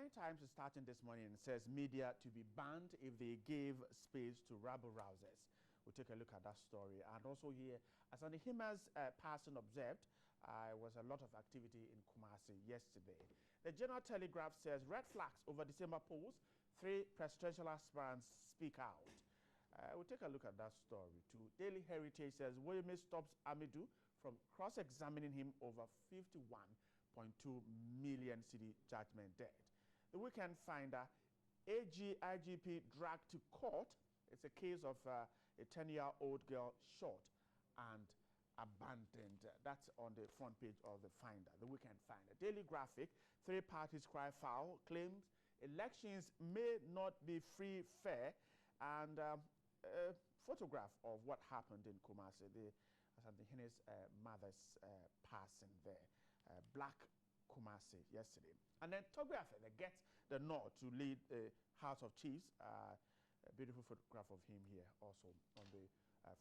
Nine Times is starting this morning and says media to be banned if they gave space to rabble-rousers. We'll take a look at that story. And also here, as Anihima's person observed, was a lot of activity in Kumasi yesterday. The General Telegraph says red flags over December polls. 3 presidential aspirants speak out. We'll take a look at that story too. Daily Heritage says Woyeme stops Asiedu from cross-examining him over 51.2 million cedi judgment debt. The Weekend Finder, IGP dragged to court. It's a case of a 10-year-old girl shot and abandoned. That's on the front page of the Finder, the Weekend Finder. Daily Graphic, 3 parties cry foul, claims elections may not be free, fair, and a photograph of what happened in Kumasi, the Asantehini's mother's passing there. Black Kumasi yesterday. And then Togbeafe that gets the nod to lead the House of Chiefs. A beautiful photograph of him here also on the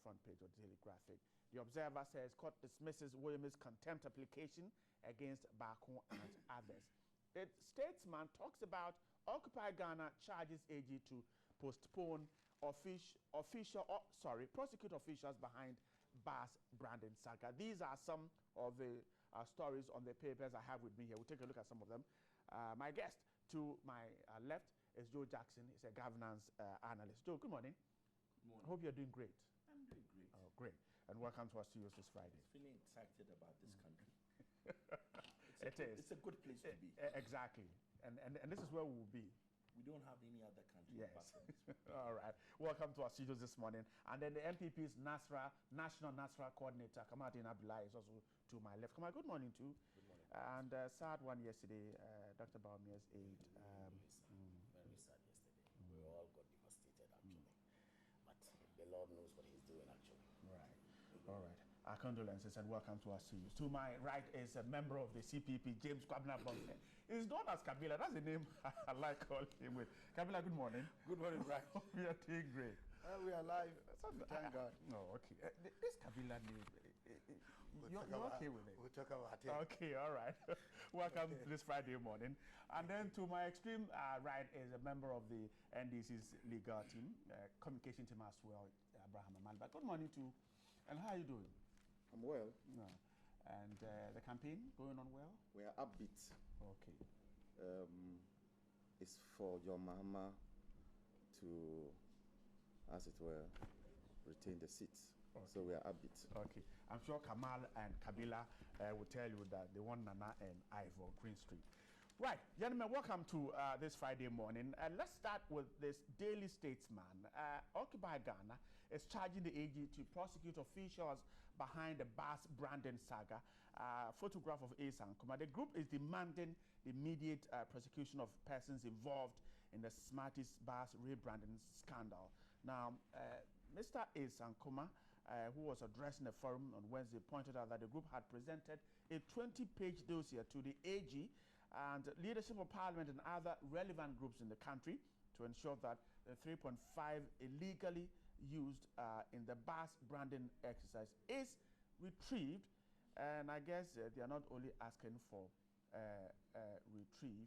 front page of the Daily Graphic. The Observer says court dismisses Woyeme's contempt application against Bako and others. The Statesman talks about Occupy Ghana charges AG to postpone prosecute officials behind Bass branding saga. These are some of the stories on the papers I have with me here. We'll take a look at some of them. My guest to my left is Joe Jackson. He's a governance analyst. Joe, good morning. Good morning. I hope you're doing great. I'm doing great. Oh, great. And welcome to our studios this Friday. I'm feeling excited about this country. It's a good place to be. Exactly. And this is where we will be. We don't have any other country. Yes. All right. Welcome to our studios this morning. And then the MPP's National Nasra Coordinator, Kamadin Abdullah, is also to my left. Kamad, good morning too. Good morning. And sad one yesterday, Dr. Baumia's aide. Very sad yesterday. We all got devastated actually. But the Lord knows what he's doing actually. Right. All right. Our condolences and welcome to our studios. To my right is a member of the CPP, James Kwabena. He's known as Kabila. That's the name I like calling him with. Kabila, good morning. Good morning, right? We are doing great. We are alive. Thank God. No, okay. This Kabila name, you're okay with it? We'll talk about it. Okay, all right. Welcome to this Friday morning. And then to my extreme right is a member of the NDC's legal team, communication team as well, Abraham Amalba. Good morning to you. And how are you doing? I'm well. No. And the campaign going on well? We are upbeat. Okay. It's for your mama to, as it were, retain the seats. Okay. So we are upbeat. Okay. I'm sure Kamal and Kabila will tell you that they want Nana and Ivor Green Street. Right, gentlemen, welcome to this Friday morning. Let's start with this Daily Statesman. Occupy Ghana is charging the AG to prosecute officials behind the Bass branding saga. Photograph of Asan Kuma. The group is demanding the immediate prosecution of persons involved in the Smarties Bass rebranding scandal. Now, Mr. Asan Kuma, who was addressing the forum on Wednesday, pointed out that the group had presented a 20-page dossier to the AG and leadership of parliament and other relevant groups in the country to ensure that the 3.5 illegally used in the Bass branding exercise is retrieved. And I guess they are not only asking for retrieve,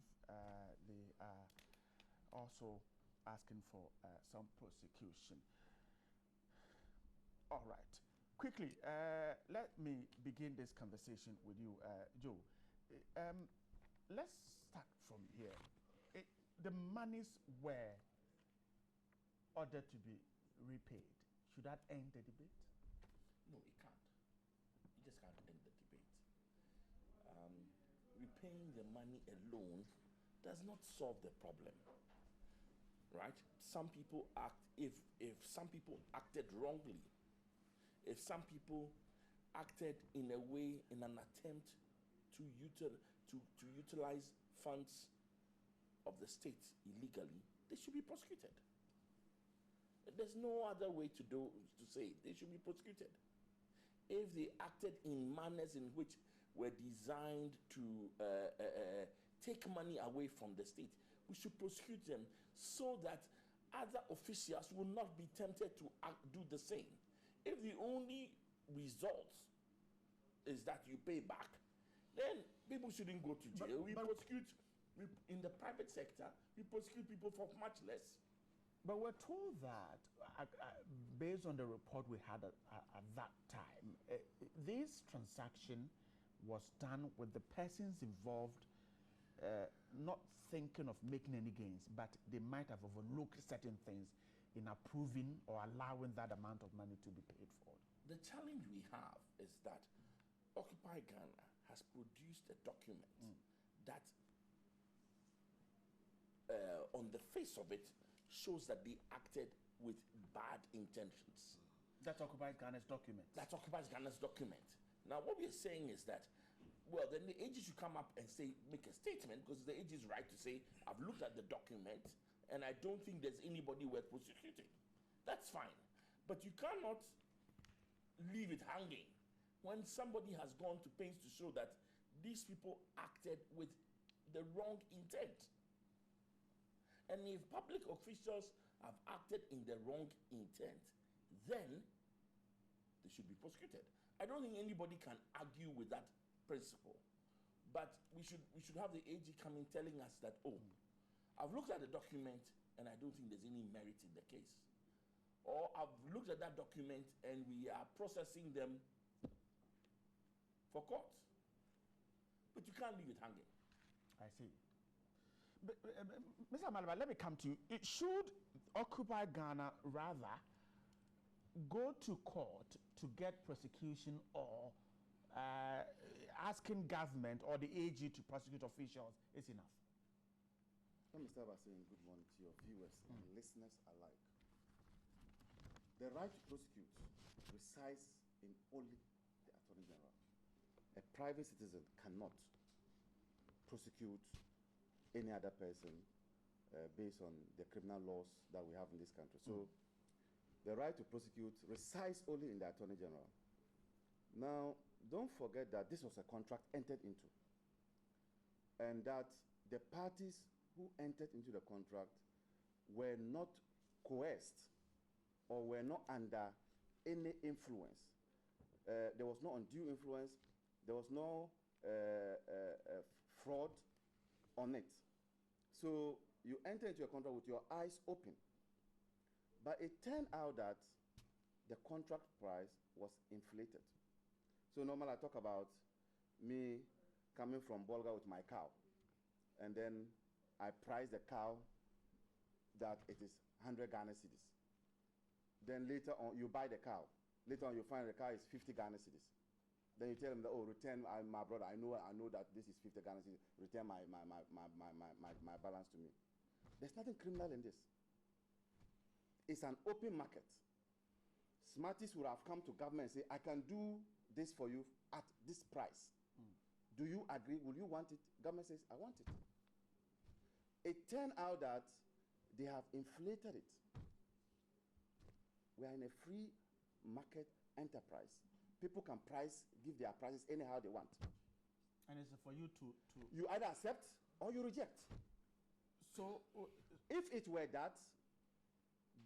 they are also asking for some prosecution. All right. Quickly, let me begin this conversation with you, Joe. Let's start from here. The monies were ordered to be repaid. Should that end the debate? No, it can't. You just can't end the debate. Repaying the money alone does not solve the problem. Right? Some people act, if some people acted wrongly, if some people acted in a way, in an attempt to utilize funds of the state illegally, they should be prosecuted. There's no other way to say it. They should be prosecuted. If they acted in manners in which were designed to take money away from the state, we should prosecute them so that other officials will not be tempted to do the same. If the only result is that you pay back, then people shouldn't go to jail. We prosecute In the private sector, we prosecute people for much less. But we're told that, based on the report we had at that time, this transaction was done with the persons involved not thinking of making any gains, but they might have overlooked certain things in approving or allowing that amount of money to be paid for. The challenge we have is that Occupy Ghana has produced a document that on the face of it shows that they acted with bad intentions. That's Occupy Ghana's document. That occupies Ghana's document. Now, what we are saying is that, well, then the AG should come up and say, make a statement, because the AG is right to say, I've looked at the document and I don't think there's anybody worth prosecuting. That's fine. But you cannot leave it hanging when somebody has gone to pains to show that these people acted with the wrong intent. And if public officials have acted in the wrong intent, then they should be prosecuted. I don't think anybody can argue with that principle. But we should have the AG coming telling us that, oh, I've looked at the document and I don't think there's any merit in the case. Or I've looked at that document and we are processing them for court. But you can't leave it hanging. I see. But, Mr. Malaba, let me come to you. Should Occupy Ghana rather go to court to get prosecution, or asking government or the AG to prosecute officials is enough? Let me start by saying good morning to your viewers and listeners alike. The right to prosecute resides in only the Attorney General. A private citizen cannot prosecute any other person based on the criminal laws that we have in this country. So the right to prosecute resides only in the Attorney General. Now, don't forget that this was a contract entered into, and that the parties who entered into the contract were not coerced or were not under any influence. There was no undue influence. There was no fraud on it. So you enter into a contract with your eyes open. But it turned out that the contract price was inflated. So normally I talk about me coming from Bolga with my cow, and then I price the cow that it is 100 Ghana cedis. Then later on, you buy the cow. Later on, you find the cow is 50 Ghana cedis. Then you tell them that, oh, return my brother. I know that this is 50 Ghana cedis. Return my balance to me. There's nothing criminal in this. It's an open market. Smarties would have come to government and say, I can do this for you at this price. Do you agree? Will you want it? Government says, I want it. It turned out that they have inflated it. We are in a free market enterprise. People can give their prices anyhow they want. And it's for you to... You either accept or you reject. So, if it were that,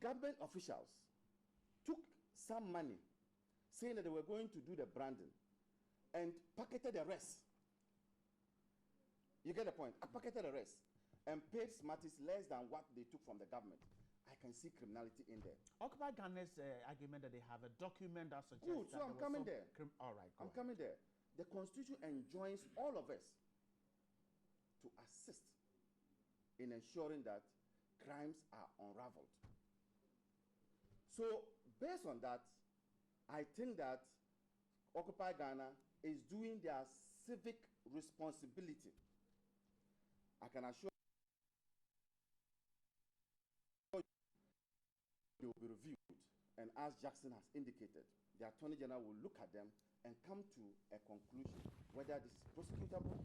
government officials took some money, saying that they were going to do the branding, and pocketed the rest. You get the point? I pocketed the rest and paid Smarties less than what they took from the government. I can see criminality in there. Occupy Ghana's argument that they have a document that suggests good, so I'm coming there. All right, I'm coming there. The Constitution enjoins all of us to assist in ensuring that crimes are unraveled. So, based on that, I think that Occupy Ghana is doing their civic responsibility. I can assure you they will be reviewed, and as Jackson has indicated, the Attorney General will look at them and come to a conclusion whether this is prosecutable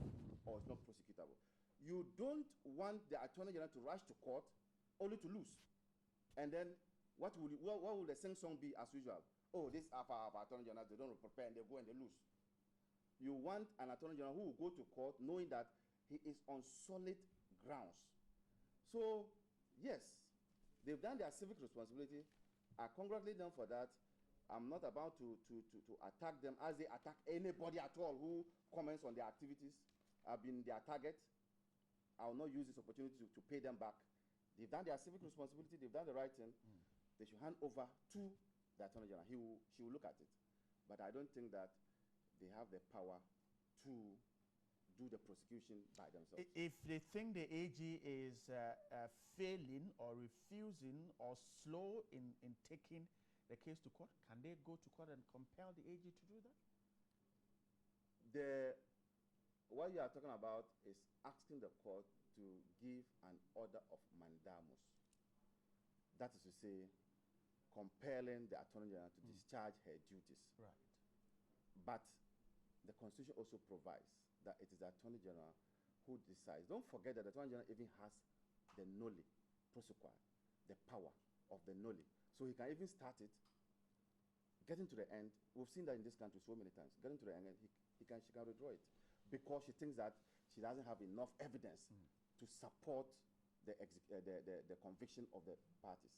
or it's not prosecutable. You don't want the Attorney General to rush to court only to lose. And then what will the sing-song be as usual? Oh, this our Attorney General, they don't prepare and they go and they lose. You want an Attorney General who will go to court knowing that he is on solid grounds. So, yes, they've done their civic responsibility. I congratulate them for that. I'm not about to attack them as they attack anybody at all who comments on their activities. I've been their target. I'll not use this opportunity to pay them back. They've done their civic responsibility, they've done the right thing. They should hand over to the Attorney General. She will look at it. But I don't think that they have the power to do the prosecution by themselves. If they think the AG is failing or refusing or slow in taking the case to court, can they go to court and compel the AG to do that? What you are talking about is asking the court to give an order of mandamus. That is to say, compelling the Attorney General to discharge her duties. Right. But the Constitution also provides that it is the Attorney General who decides. Don't forget that the Attorney General even has the noli prosequi, the power of the noli. So he can even start it, getting to the end. We've seen that in this country so many times. Getting to the end, she can withdraw it because she thinks that she doesn't have enough evidence to support the conviction of the parties.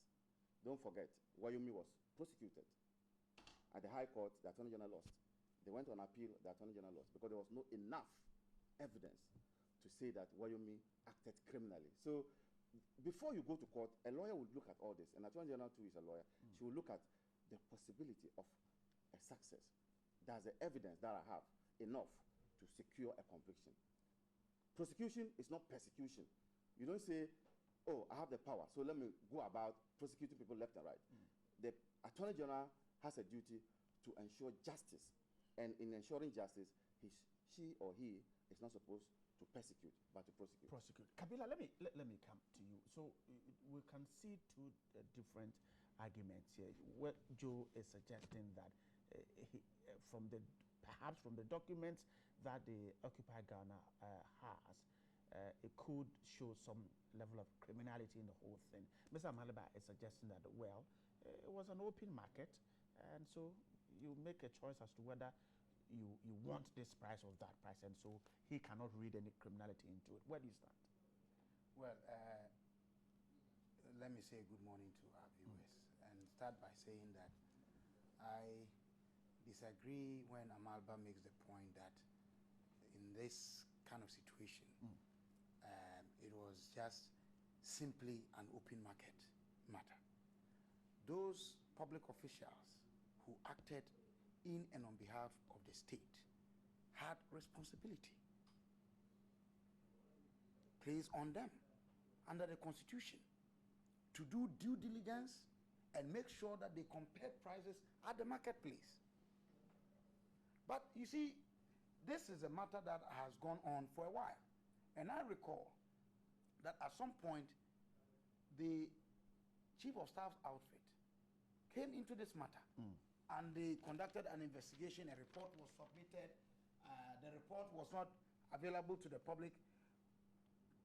Don't forget, Wayomi was prosecuted at the High Court. The Attorney General lost. They went on appeal. The Attorney General lost because there was no enough evidence to say that Wayomi acted criminally. So before you go to court, a lawyer would look at all this, and Attorney General too is a lawyer. She will look at the possibility of a success. Does the evidence that I have enough to secure a conviction? Prosecution is not persecution. You don't say, oh, I have the power, so let me go about prosecuting people left and right. The Attorney General has a duty to ensure justice, and in ensuring justice, she or he is not supposed to persecute, but to prosecute. Kabila, let me come to you. So we can see two different arguments here. What Joe is suggesting that perhaps from the documents that the Occupy Ghana has, it could show some level of criminality in the whole thing. Mr. Amaliba is suggesting that, well, it was an open market, and so you make a choice as to whether you want this price or that price, and so he cannot read any criminality into it. Where do you stand? Well, let me say good morning to our viewers and start by saying that I disagree when Amalba makes the point that in this kind of situation, it was just simply an open market matter. Those public officials who acted in and on behalf of the state had responsibility placed on them under the Constitution to do due diligence and make sure that they compare prices at the marketplace. But you see, this is a matter that has gone on for a while. And I recall that at some point, the Chief of Staff's outfit came into this matter and they conducted an investigation. A report was submitted. The report was not available to the public.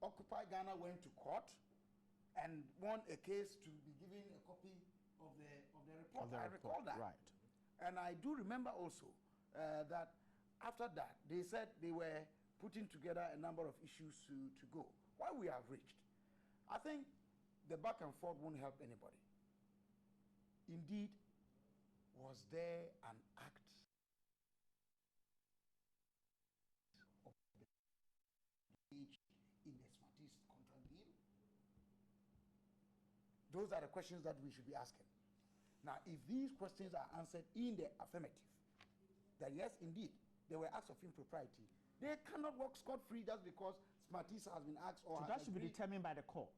Occupy Ghana went to court and won a case to be given a copy of the report. I recall that. Right. And I do remember also that after that, they said they were putting together a number of issues to go. Why we have reached, I think the back and forth won't help anybody. Indeed, was there an act of age in the Smarties contract deal? Those are the questions that we should be asking. Now, if these questions are answered in the affirmative, that yes, indeed, there were acts of impropriety, they cannot walk scot-free just because Smarties has been asked or... So that should be determined by the court?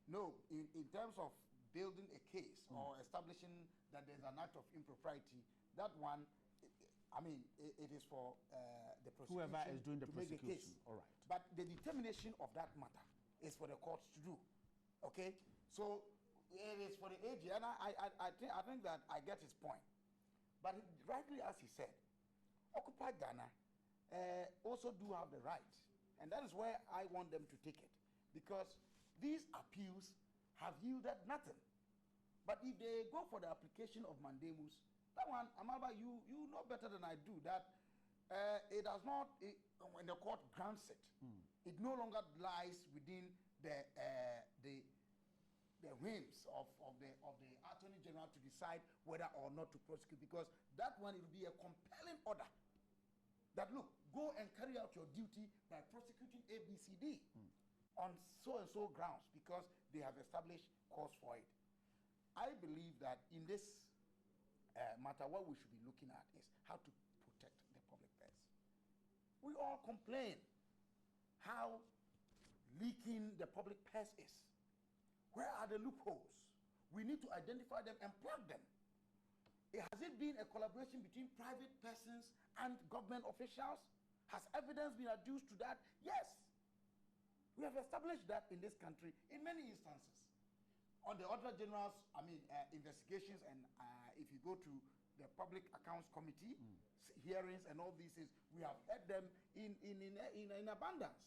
No, in terms of building a case or establishing that there's an act of impropriety, that one, I mean, it is for the prosecution. Whoever is doing the prosecution. Make the case. All right. But the determination of that matter is for the courts to do. Okay? So it is for the AG, and I think that I get his point. But rightly as he said, Occupy Ghana also do have the right, and that is where I want them to take it, because these appeals have yielded nothing. But if they go for the application of mandamus, that one, Amaba, you know better than I do that it does not, when the court grants it, it no longer lies within the whims of the Attorney General to decide whether or not to prosecute, because that one, it will be a compelling order that, look, go and carry out your duty by prosecuting ABCD. on so and so grounds because they have established cause for it. I believe that in this matter, what we should be looking at is how to protect the public purse. We all complain how leaking the public purse is. Where are the loopholes? We need to identify them and plug them. Has it been a collaboration between private persons and government officials? Has evidence been adduced to that? Yes. We have established that in this country in many instances. On the Auditor General's, investigations, and if you go to the Public Accounts Committee hearings and all these things, we have heard them in abundance.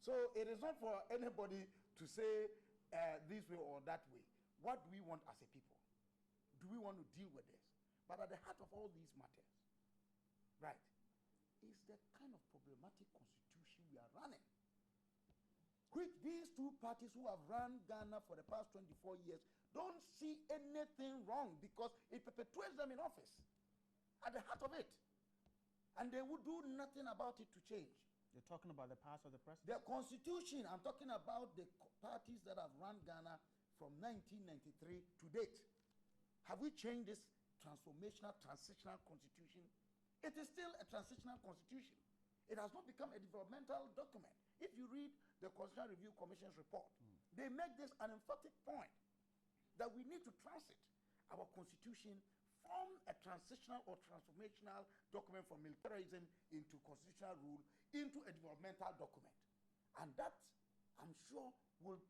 So it is not for anybody to say this way or that way. What do we want as a people? Do we want to deal with this? But at the heart of all these matters, right, is the kind of problematic constitution we are running, which these two parties who have run Ghana for the past 24 years don't see anything wrong because it perpetuates them in office at the heart of it. And they would do nothing about it to change. You're talking about the past of the president? The constitution, I'm talking about the parties that have run Ghana from 1993 to date. Have we changed this transitional constitution? It is still a transitional constitution. It has not become a developmental document. If you read the Constitutional Review Commission's report, they make this an emphatic point that we need to transit our constitution from a transitional or transformational document from militarism into constitutional rule into a developmental document. And that, I'm sure, will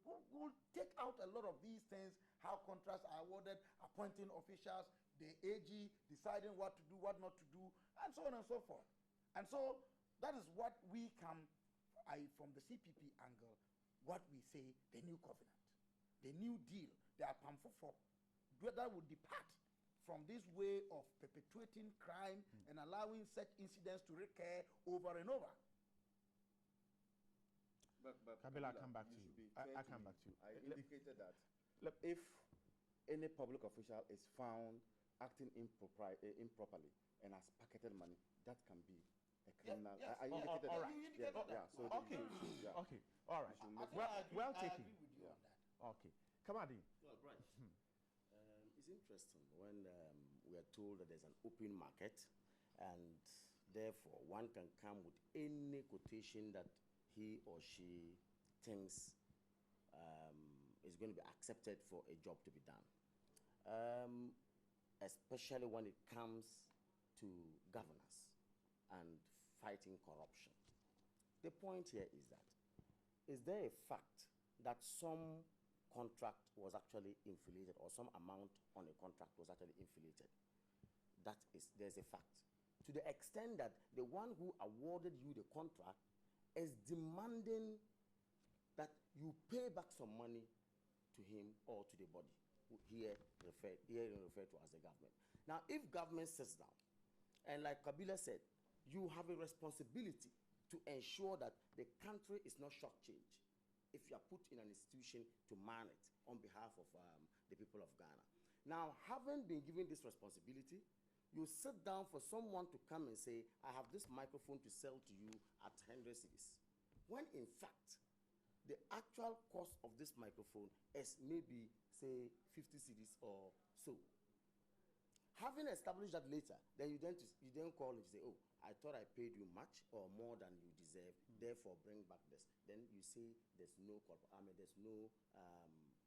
take out a lot of these things, how contracts are awarded, appointing officials, the AG deciding what to do, what not to do, and so on and so forth. And so that is what we come, from the CPP angle, what we say, the new covenant, the new deal, the Apamfofo, that would depart from this way of perpetuating crime and allowing such incidents to recur over and over. But Kabila, I'll come back to you. I'll come back to you. I indicated that if any public official is found acting improperly and has pocketed money, that can be a criminal. Yes. I indicated all that. right. You indicated that. Yeah, so Okay. yeah. Okay. All right. Well taken. I agree with you on that. Okay. Come on, Dean. Well, right. It's interesting when we are told that there's an open market, and therefore one can come with any quotation that he or she thinks is going to be accepted for a job to be done, especially when it comes to governance and fighting corruption. The point here is there a fact that some contract was actually inflated, or some amount on a contract was actually inflated? There's a fact. To the extent that the one who awarded you the contract is demanding that you pay back some money to him or to the body, here referred to as the government. Now, if government sits down, and like Kabila said, you have a responsibility to ensure that the country is not shortchanged if you are put in an institution to man it on behalf of the people of Ghana. Now, having been given this responsibility, you sit down for someone to come and say, I have this microphone to sell to you at 100 cedis, when in fact, the actual cost of this microphone is maybe, say, 50 cedis or so. Having established that later, then you then call and say, oh, I thought I paid you much or more than you deserve, therefore bring back this. Then you say there's no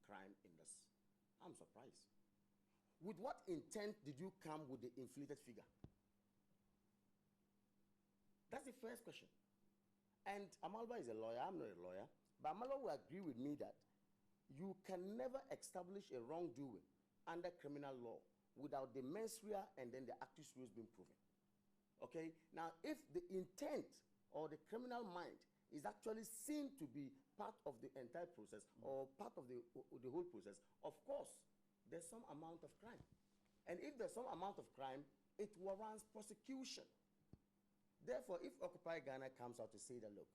crime in this. I'm surprised. With what intent did you come with the inflated figure? That's the first question. And Amalba is a lawyer, I'm not a lawyer, but Amalba will agree with me that you can never establish a wrongdoing under criminal law without the mens rea and then the actus reus being proven. Okay? Now, if the intent or the criminal mind is actually seen to be part of the entire process or part of the whole process, of course, there's some amount of crime. And if there's some amount of crime, it warrants prosecution. Therefore, if Occupy Ghana comes out to say that, look,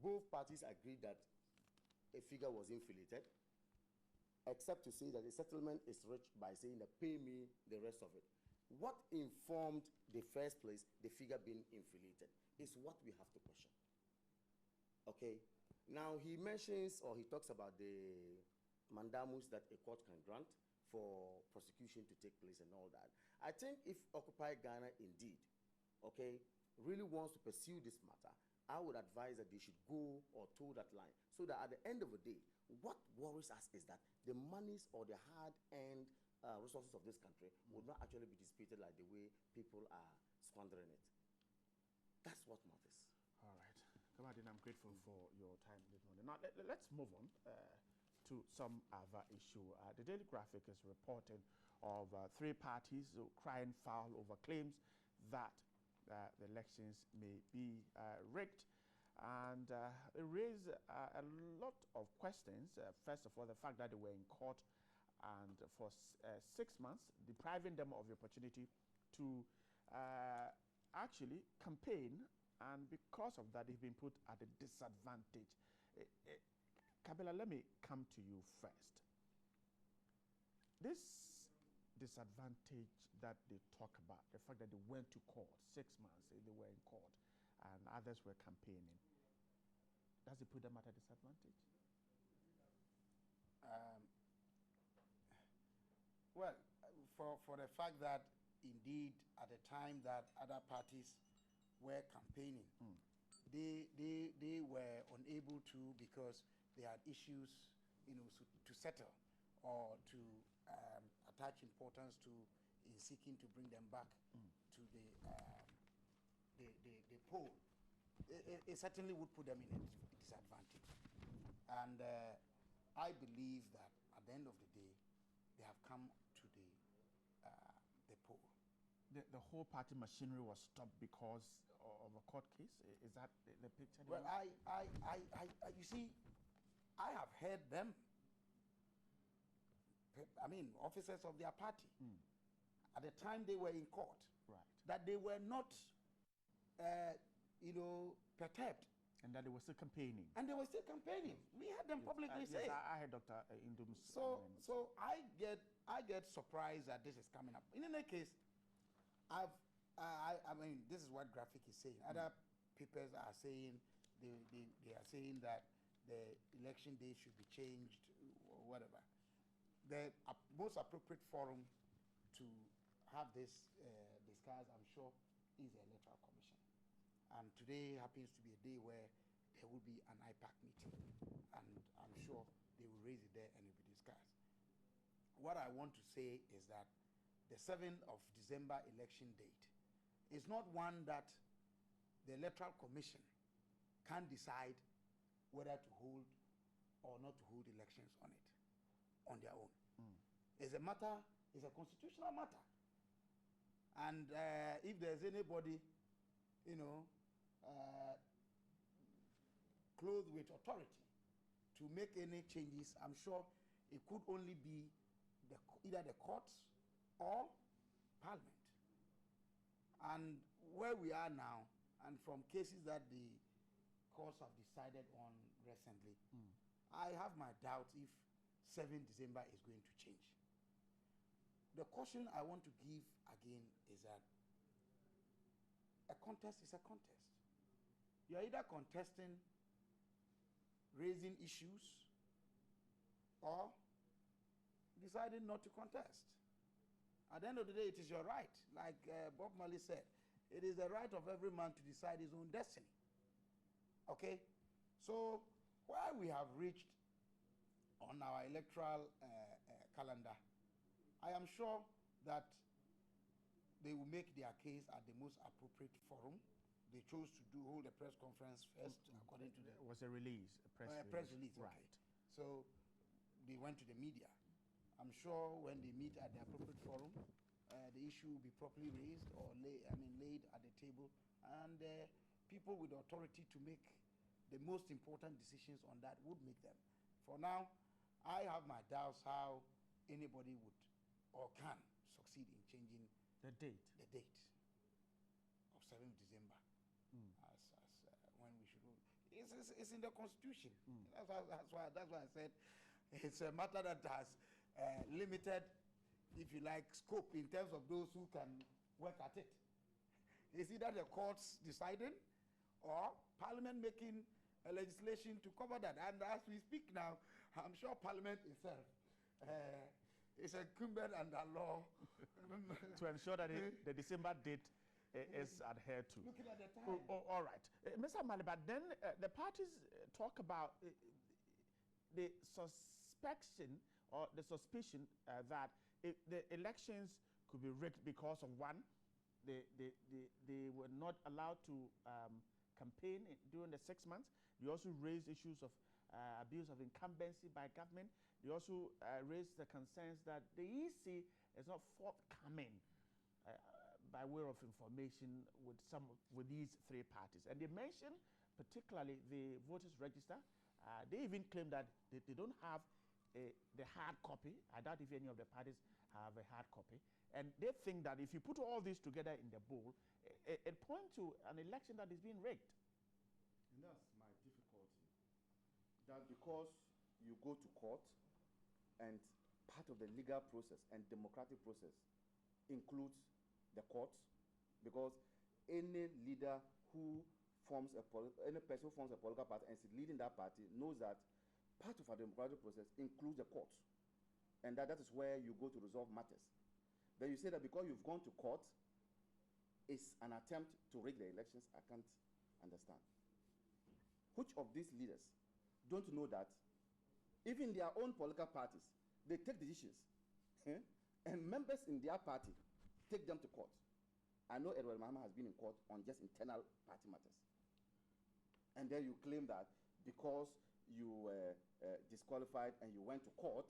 both parties agreed that a figure was inflated, except to say that the settlement is reached by saying that pay me the rest of it. What informed the first place, the figure being inflated, is what we have to question. Okay. Now he mentions or he talks about the mandamus that a court can grant for prosecution to take place and all that. I think if Occupy Ghana indeed, okay, really wants to pursue this matter, I would advise that they should go or toe that line so that at the end of the day, what worries us is that the monies or the hard-earned resources of this country would not actually be dissipated like the way people are squandering it. That's what matters. All right. Kamadin, I'm grateful for your time this morning. Now, let's move on to some other issue. The Daily Graphic is reporting of three parties crying foul over claims that the elections may be rigged. And it raised a lot of questions. First of all, the fact that they were in court and for 6 months, depriving them of the opportunity to actually campaign, and because of that, they've been put at a disadvantage. Kabila, let me come to you first. This disadvantage that they talk about, the fact that they went to court 6 months, they were in court, and others were campaigning, does it put them at a disadvantage? Well, for the fact that indeed at the time that other parties were campaigning, they were unable to because they had issues, to settle or to attach importance to in seeking to bring them back to the poll. It certainly would put them in a disadvantage. And I believe that at the end of the day, they have come to the poll. The whole party machinery was stopped because of a court case? Is that the picture? Well, you see, I have heard them, officers of their party, at the time they were in court, right, that they were not, perturbed. And that they were still campaigning. And they were still campaigning. We had them publicly say. Yes, I heard Dr. Indum's. So I get surprised that this is coming up. In any case, this is what Graphic is saying. Other papers are saying they are saying that the election day should be changed or whatever. The most appropriate forum to have this discussed, I'm sure, is the Electoral Commission. And today happens to be a day where there will be an IPAC meeting, and I'm sure they will raise it there and it will be discussed. What I want to say is that the 7th of December election date is not one that the Electoral Commission can decide whether to hold or not to hold elections on it, on their own. It's a matter, it's a constitutional matter. And if there's anybody, clothed with authority to make any changes, I'm sure it could only be either the courts or Parliament. And where we are now, and from cases that the courts have decided on recently, I have my doubts if 7th December is going to change. The caution I want to give again is that a contest is a contest. You are either contesting raising issues or deciding not to contest. At the end of the day, it is your right. Like Bob Marley said, it is the right of every man to decide his own destiny. Okay? So, while we have reached on our electoral calendar, I am sure that they will make their case at the most appropriate forum. They chose to hold a press conference first, according to the... It was a release, a press release. Right. Okay. So they went to the media. I'm sure when they meet at the appropriate forum, the issue will be properly raised or laid at the table, and people with authority to make the most important decisions on that would make them. For now, I have my doubts how anybody would or can succeed in changing the date of 7th December as when we should hold. It's in the Constitution. That's why I said it's a matter that has limited, if you like, scope in terms of those who can work at it. It's either the courts deciding or Parliament making a legislation to cover that. And as we speak now, I'm sure Parliament itself is incumbent under law to ensure that the December date is adhered to. Looking at the time. All right. Mr. Maliba, then the parties talk about the suspicion or the suspicion that the elections could be rigged because of one, they were not allowed to campaign during the 6 months. They also raised issues of abuse of incumbency by government. They also raised the concerns that the EC is not forthcoming by way of information with these three parties. And they mentioned particularly the voters register. They even claim that they don't have the hard copy. I doubt if any of the parties have a hard copy. And they think that if you put all this together in the bowl, it points to an election that is being rigged. And that's my difficulty. That because you go to court and part of the legal process and democratic process includes the courts, because any leader who forms any person who forms a political party and is leading that party knows that part of our democratic process includes the courts, and that is where you go to resolve matters. Then you say that because you've gone to court, it's an attempt to rig the elections. I can't understand. Which of these leaders don't know that even their own political parties, they take decisions, and members in their party take them to court? I know Edward Mahama has been in court on just internal party matters. And then you claim that because you were disqualified and you went to court,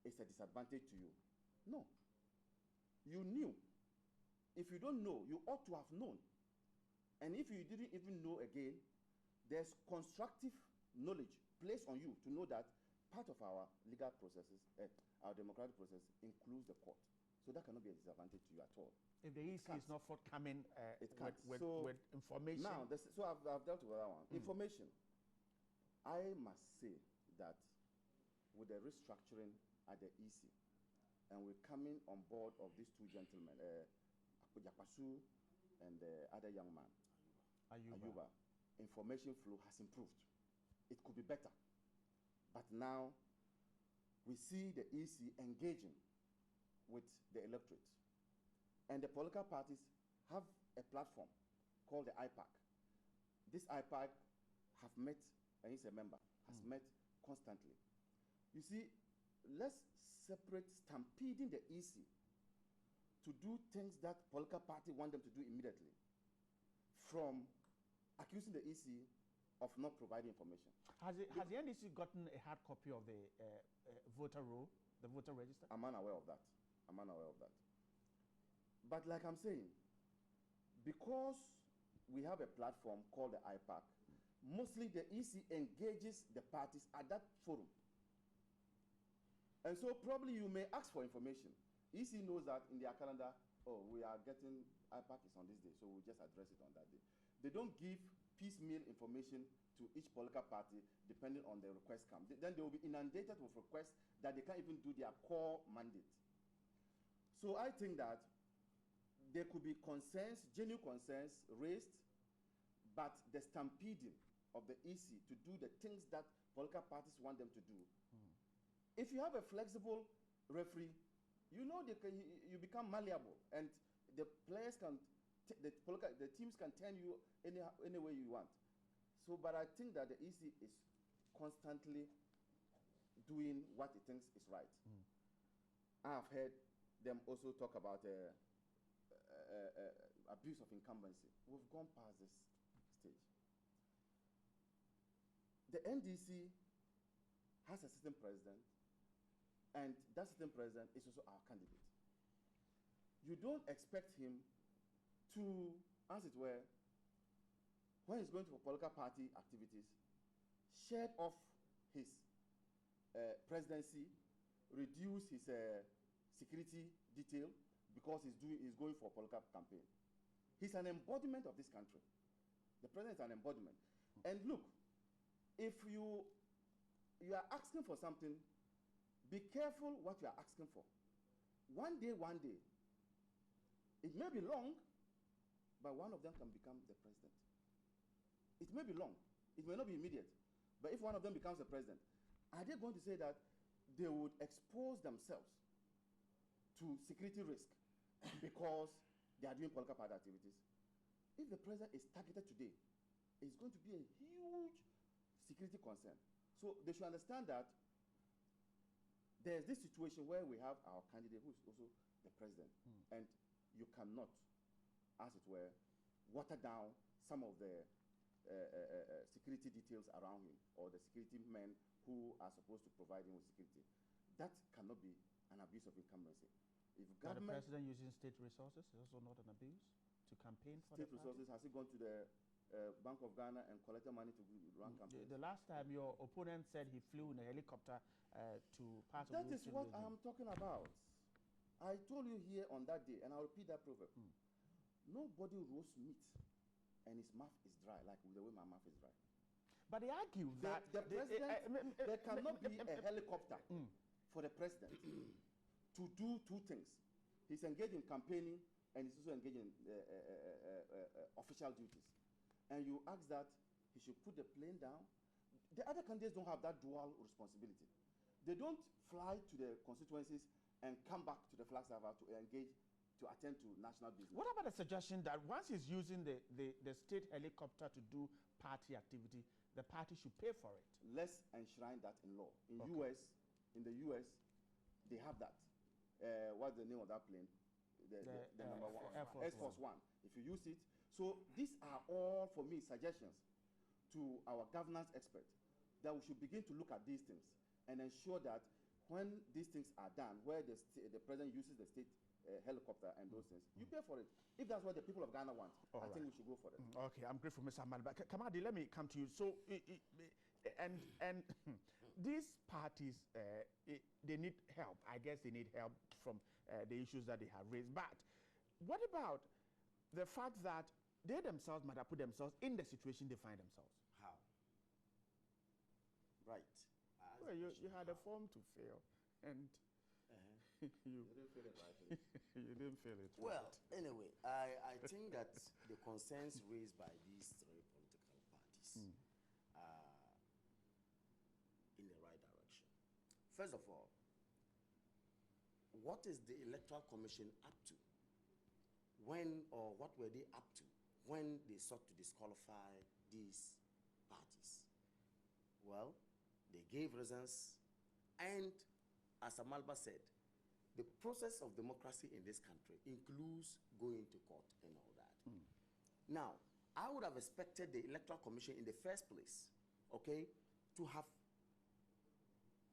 it's a disadvantage to you. No. You knew. If you don't know, you ought to have known. And if you didn't even know again, there's constructive knowledge placed on you to know that part of our legal processes, our democratic process, includes the court. So that cannot be a disadvantage to you at all. If the EC is not forthcoming with information. Now, so I've dealt with that one. Information. I must say that with the restructuring at the EC, and we're coming on board of these two gentlemen, Akpojapasu and the other young man, Ayuba, information flow has improved. It could be better. But now, we see the EC engaging with the electorate. And the political parties have a platform called the IPAC. This IPAC have met, and he's a member, has met constantly. You see, let's separate stampeding the EC to do things that political party want them to do immediately from accusing the EC of not providing information. Has the NDC gotten a hard copy of the voter roll, the voter register? I'm unaware of that. I'm unaware of that. But like I'm saying, because we have a platform called the IPAC, mostly the EC engages the parties at that forum. And so probably you may ask for information. EC knows that in their calendar, oh, we are getting IPAC is on this day, so we'll just address it on that day. They don't give piecemeal information to each political party depending on the request come. Then they will be inundated with requests that they can't even do their core mandate. So I think that there could be concerns, genuine concerns raised, but the stampeding of the EC to do the things that political parties want them to do. If you have a flexible referee, you know you become malleable, and the players can, the teams can turn you any way you want. So, but I think that the EC is constantly doing what it thinks is right. I've heard them also talk about abuse of incumbency. We've gone past this stage. The NDC has a sitting president, and that sitting president is also our candidate. You don't expect him to, as it were, when he's going to political party activities, shed off his presidency, reduce his security detail because he's going for a political campaign. He's an embodiment of this country. The president is an embodiment. And look, if you are asking for something, be careful what you are asking for. One day, it may be long, but one of them can become the president. It may be long. It may not be immediate, but if one of them becomes the president, are they going to say that they would expose themselves to security risk because they are doing political party activities? If the president is targeted today, it's going to be a huge security concern. So they should understand that there's this situation where we have our candidate who is also the president, and you cannot, as it were, water down some of the security details around him or the security men who are supposed to provide him with security. That cannot be an abuse of incumbency. If But the government president using state resources is also not an abuse to campaign for state the party? resources, has he gone to the Bank of Ghana and collected money to run campaigns? The last time your opponent said he flew in a helicopter to part of That the is Western what region. I am talking about. I told you here on that day, and I'll repeat that proverb. Nobody roasts meat and his mouth is dry, like the way my mouth is dry. But they argue that The president, there cannot be a helicopter for the president to do two things. He's engaged in campaigning and he's also engaged in official duties. And you ask that he should put the plane down. The other candidates don't have that dual responsibility. They don't fly to the constituencies and come back to the flag server to engage, to attend to national business. What about the suggestion that once he's using the state helicopter to do party activity, the party should pay for it? Let's enshrine that in law. In the US, they have that. What's the name of that plane? The number one, Air Force One. If you use it, so these are all for me suggestions to our governance experts that we should begin to look at these things and ensure that when these things are done, where the president uses the state helicopter and those things, you pay for it. If that's what the people of Ghana want, I think we should go for it. Okay, I'm grateful, Mr. Ahmad. But Kamadi, let me come to you. So, and these parties, they need help. I guess they need help from the issues that they have raised. But what about the fact that they themselves might have put themselves in the situation they find themselves? How? Right. Well, you had a form to fill, and you didn't feel it right. you didn't feel it. Well, right. anyway, I think that the concerns raised by these three political parties are in the right direction. First of all, what is the Electoral Commission up to? When or what were they up to when they sought to disqualify these parties? Well, they gave reasons, and as Amalba said, the process of democracy in this country includes going to court and all that. Now, I would have expected the Electoral Commission in the first place, okay, to have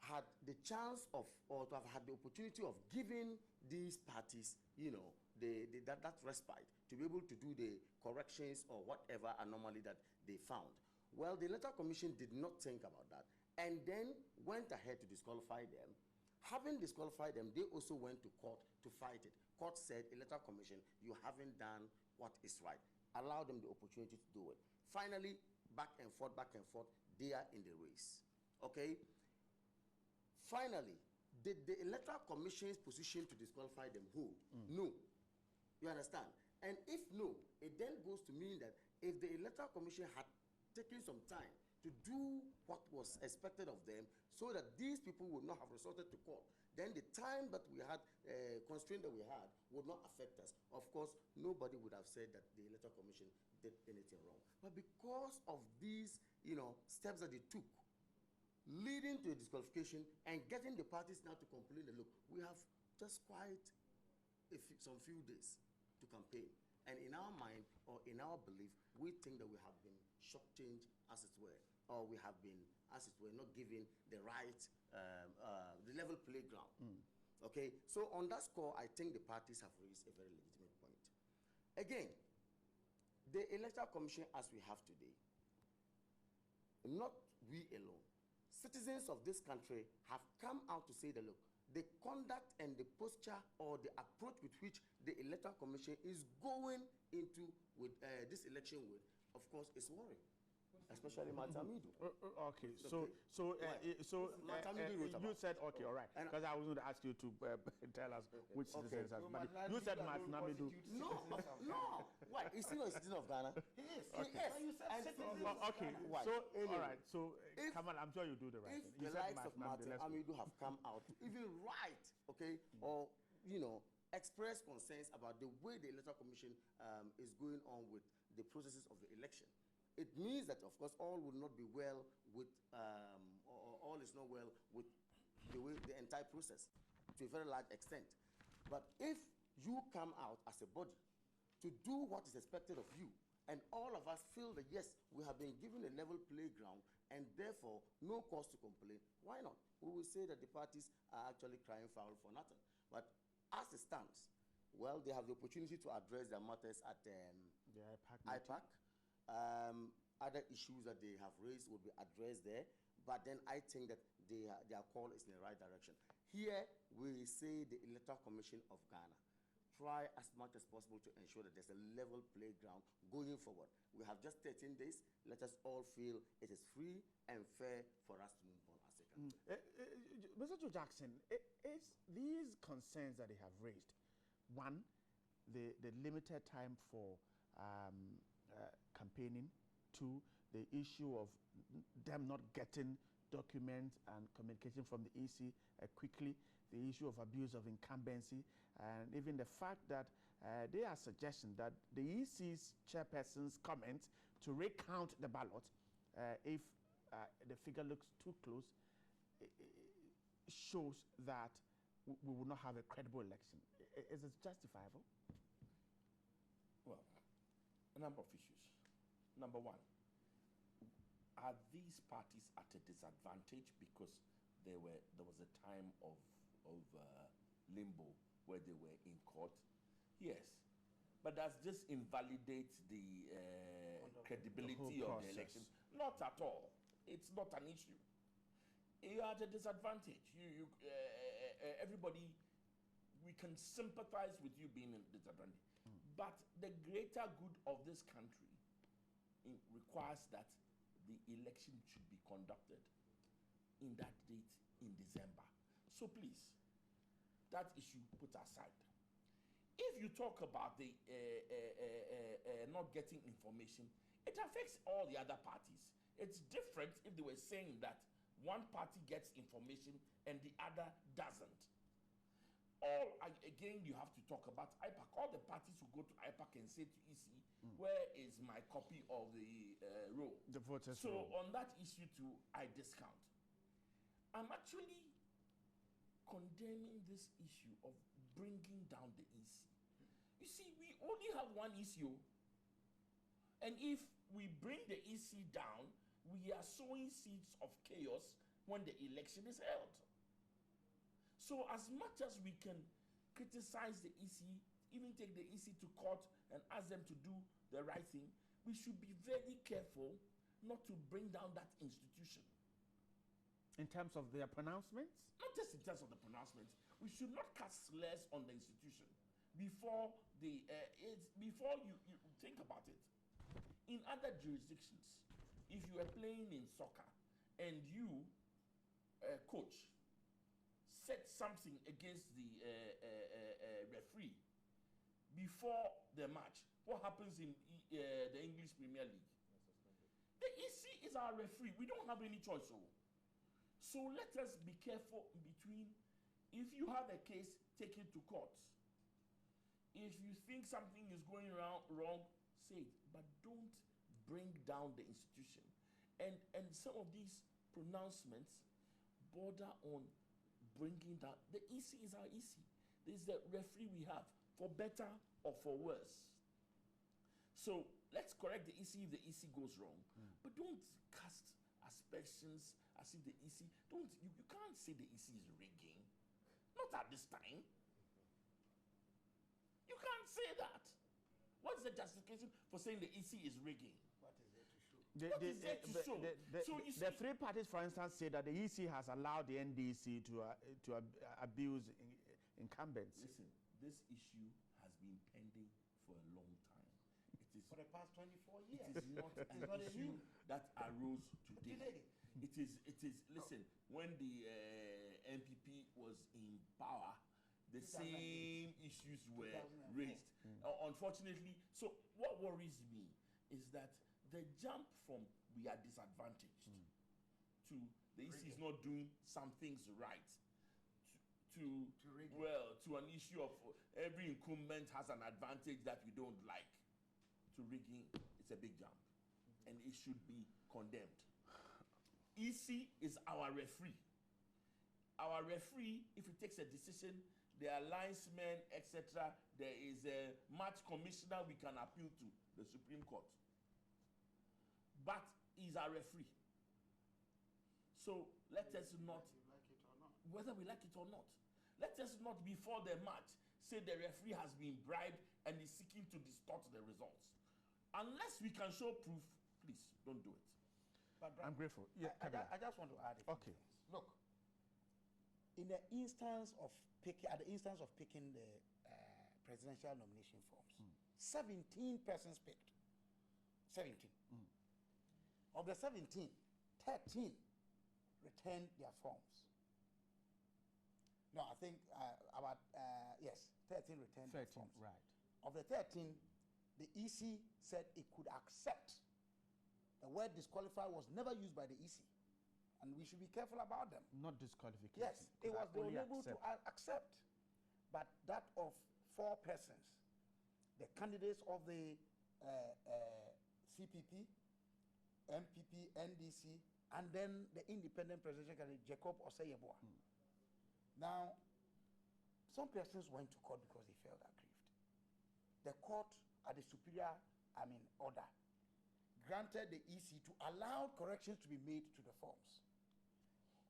had the chance of, or to have had the opportunity of giving these parties, you know, that respite to be able to do the corrections or whatever anomaly that they found. Well, the Electoral Commission did not think about that and then went ahead to disqualify them. Having disqualified them, they also went to court to fight it. Court said, Electoral Commission, you haven't done what is right. Allow them the opportunity to do it. Finally, back and forth, they are in the race. Okay? Finally, did the Electoral Commission's position to disqualify them hold? No. You understand? And if no, it then goes to mean that if the Electoral Commission had taken some time to do what was expected of them so that these people would not have resorted to court, then the time that we had, constraint that we had, would not affect us. Of course, nobody would have said that the Electoral Commission did anything wrong. But because of these, you know, steps that they took, leading to a disqualification and getting the parties now to complain that, look, we have just quite some few days to campaign. And in our mind, or in our belief, we think that we have been shortchanged, as it were, or we have been, as it were, not given the right, the level playground. Okay, so on that score, I think the parties have raised a very legitimate point. Again, the Electoral Commission as we have today, not we alone, citizens of this country have come out to say that, look, the conduct and the posture or the approach with which the Electoral Commission is going into with this election with, of course, is worrying. especially Matamidu. Okay, so you said okay, all right, because I was going to ask you to tell us which citizens has, but you said Matamidu. No. Why? Is he not a citizen of Ghana? He is. Okay. But you said citizens of Okay, Ghana. Why? so Anyway, all right, so come on, I'm sure you do the right if thing. You the said likes of Matamidu, Martin let's go. Amidu have come out to even write, okay, or express concerns about the way the Electoral Commission is going on with the processes of the election, it means that, of course, all will not be well with, or all is not well with the way the entire process to a very large extent. But if you come out as a body to do what is expected of you, and all of us feel that yes, we have been given a level playground and therefore no cause to complain, why not? We will say that the parties are actually crying foul for nothing. But as it stands, well, they have the opportunity to address their matters at The IPAC IPAC. Other issues that they have raised will be addressed there, but then I think that their call is in the right direction. Here, we say the Electoral Commission of Ghana, try as much as possible to ensure that there's a level playground going forward. We have just 13 days. Let us all feel it is free and fair for us to move on as a country. Mr. Joe Jackson, it's these concerns that they have raised. One, the limited time for campaigning. Two, the issue of them not getting documents and communication from the EC quickly. The issue of abuse of incumbency, and even the fact that they are suggesting that the EC's chairperson's comments to recount the ballot if the figure looks too close shows that we will not have a credible election. Is it justifiable? Well, a number of issues. Number one, are these parties at a disadvantage because there was a time of limbo where they were in court? Yes, but does this invalidate the credibility of the election? Not at all. It's not an issue. You are at a disadvantage. Everybody, we can sympathize with you being in disadvantage, but the greater good of this country requires that the election should be conducted in that date in December. So please, that issue put aside. If you talk about the not getting information, it affects all the other parties. It's different if they were saying that one party gets information and the other doesn't. Again, you have to talk about IPAC. All the parties who go to IPAC and say to EC, where is my copy of the roll? The voters' So roll. on that issue too, I discount. I'm actually condemning this issue of bringing down the EC. You see, we only have one issue, and if we bring the EC down, we are sowing seeds of chaos when the election is held. So as much as we can criticize the EC, even take the EC to court and ask them to do the right thing, we should be very careful not to bring down that institution. In terms of their pronouncements? Not just in terms of the pronouncements. We should not cast slurs on the institution before before you think about it. In other jurisdictions, if you are playing in soccer and you, coach, said something against the referee before the match, what happens in the English Premier League? The EC is our referee. We don't have any choice. So let us be careful between, if you have a case, take it to court. If you think something is going wrong, say it, but don't bring down the institution. And some of these pronouncements border on bringing down. The EC is our EC. This is the referee we have, for better or for worse. So let's correct the EC if the EC goes wrong, but don't cast aspersions as if the EC, you can't say the EC is rigging. Not at this time. You can't say that. What's the justification for saying the EC is rigging? What is there to show? The three parties, for instance, say that the EC has allowed the NDC to abuse incumbents. Listen, this issue has been pending for a long time. It is For the past 24 years. It is not an not a issue new. that arose today. Today. It is, listen, when the NPP was in power, the 2008. same issues were 2004. raised. Unfortunately, so what worries me is that the jump from we are disadvantaged to the EC is not doing some things right to rigging. well, to an issue of every incumbent has an advantage that we don't like, to rigging, it's a big jump. And it should be condemned. EC is our referee. Our referee, if he takes a decision, there are linesmen, etc., there is a match commissioner we can appeal to, the Supreme Court. But he's our referee. So let us not, whether we like it or not, let us not before the match say the referee has been bribed and is seeking to distort the results. Unless we can show proof, please don't do it. But I'm grateful. Yeah, I just want to add a few Okay. things. Look, in the instance of picking, at the instance of picking the presidential nomination forms, 17 persons picked. 17. Of the 17, 13 returned their forms. No, I think about, yes, 13 returned their 13, forms. right. Of the 13, the EC said it could accept. The word disqualify was never used by the EC. And we should be careful about them. Not disqualification. Yes, it Could was they were only able to accept. accept. But that of 4 persons, the candidates of the CPP, MPP, NDC, and then the independent presidential candidate, Jacob Oseyeboa. Now, some persons went to court because they felt aggrieved. The court, at the superior, order, granted the EC to allow corrections to be made to the forms.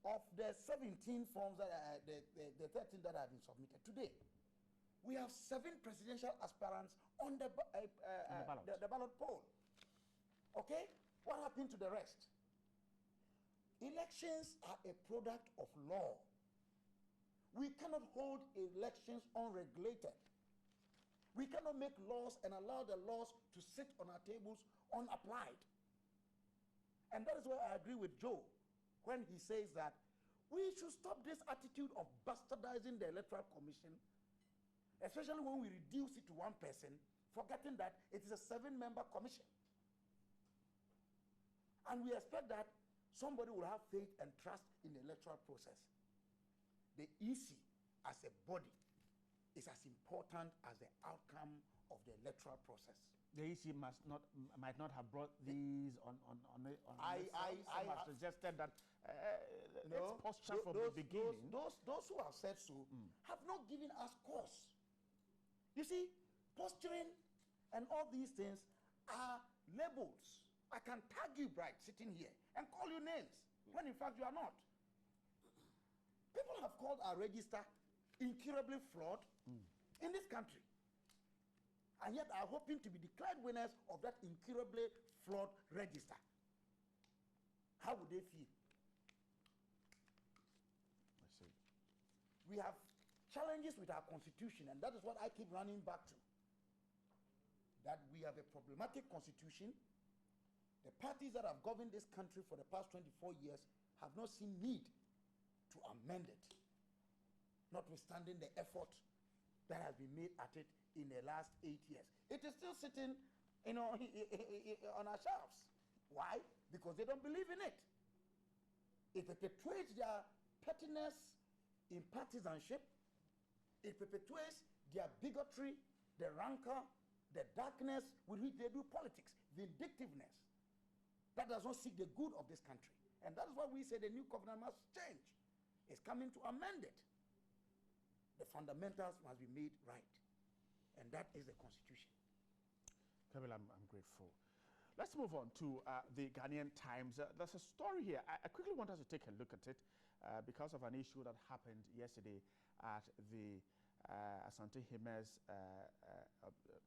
Of the 17 forms that are, the 13 that have been submitted today, we have 7 presidential aspirants on the ballot poll. Okay? What happened to the rest? Elections are a product of law. We cannot hold elections unregulated. We cannot make laws and allow the laws to sit on our tables unapplied. And that is why I agree with Joe when he says that we should stop this attitude of bastardizing the Electoral Commission, especially when we reduce it to 1 person, forgetting that it is a 7-member commission. And we expect that somebody will have faith and trust in the electoral process. The EC as a body is as important as the outcome of the electoral process. The EC might not have brought these on some have suggested that its posture from the beginning. Those who have said so have not given us cause. You see, posturing and all these things are labels. I can tag you, Bright, sitting here and call you names when in fact you are not. People have called our register incurably flawed in this country. And yet are hoping to be declared winners of that incurably flawed register. How would they feel? I see. We have challenges with our constitution, and that is what I keep running back to. That we have a problematic constitution. The parties that have governed this country for the past 24 years have not seen need to amend it, notwithstanding the effort that has been made at it in the last 8 years. It is still sitting, on our shelves. Why? Because they don't believe in it. It perpetuates their pettiness in partisanship. It perpetuates their bigotry, the rancor, the darkness with which they do politics, vindictiveness. That does not seek the good of this country. And that is why we say the new covenant must change. It's coming to amend it. The fundamentals must be made right. And that is the Constitution. Kabil, I'm grateful. Let's move on to the Ghanaian Times. There's a story here. I quickly want us to take a look at it because of an issue that happened yesterday at the Asante Himes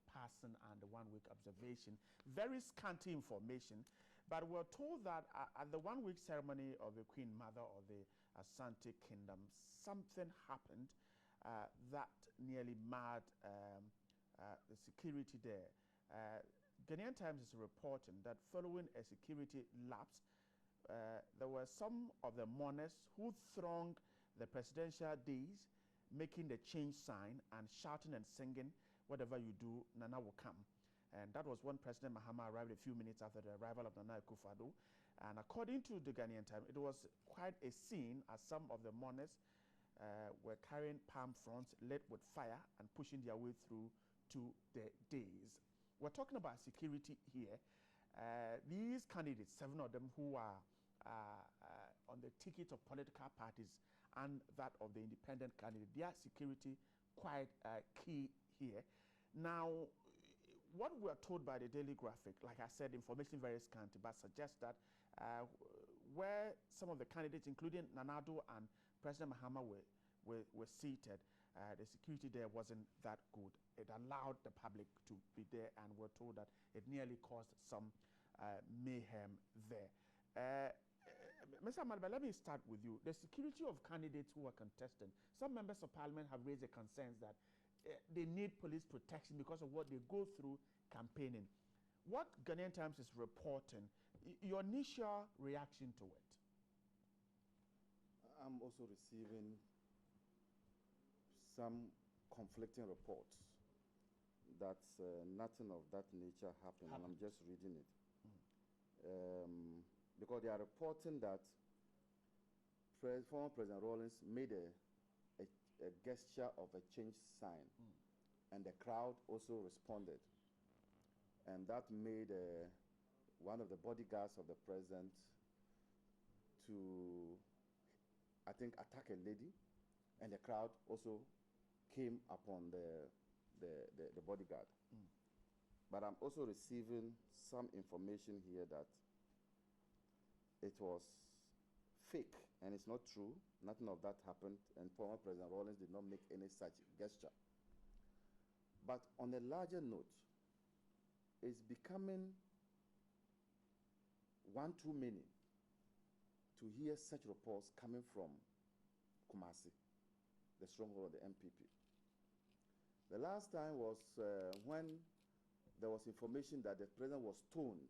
passing and the 1-week observation. Very scanty information, but we're told that at the 1-week ceremony of the Queen Mother of the Asante Kingdom, something happened that nearly marred the security there. Ghanaian Times is reporting that following a security lapse, there were some of the mourners who thronged the presidential days, making the change sign and shouting and singing, "Whatever you do, Nana will come." And that was when President Mahama arrived a few minutes after the arrival of Nana Akufo-Addo. And according to the Ghanaian Times, it was quite a scene as some of the mourners were carrying palm fronds lit with fire and pushing their way through to the days. We're talking about security here. These candidates, 7 of them who are on the ticket of political parties and that of the independent candidate, their security quite key here. Now, what we are told by the Daily Graphic, like I said, information very scanty, but suggests that where some of the candidates, including Nana-Addo and President Mahama, were seated, the security there wasn't that good. It allowed the public to be there, and we're told that it nearly caused some mayhem there. Mr. Amadba, let me start with you. The security of candidates who are contesting, some members of parliament have raised the concerns that they need police protection because of what they go through campaigning. What Ghanaian Times is reporting, your initial reaction to it? I'm also receiving some conflicting reports that nothing of that nature happened, and I'm just reading it. Because they are reporting that former President Rawlings made a gesture of a change sign, and the crowd also responded. And that made one of the bodyguards of the president to, I think, attack a lady, and the crowd also came upon the bodyguard. But I'm also receiving some information here that it was fake, and it's not true. Nothing of that happened, and former President Rawlings did not make any such gesture. But on a larger note, it's becoming one too many to hear such reports coming from Kumasi, the stronghold of the MPP. The last time was when there was information that the president was stoned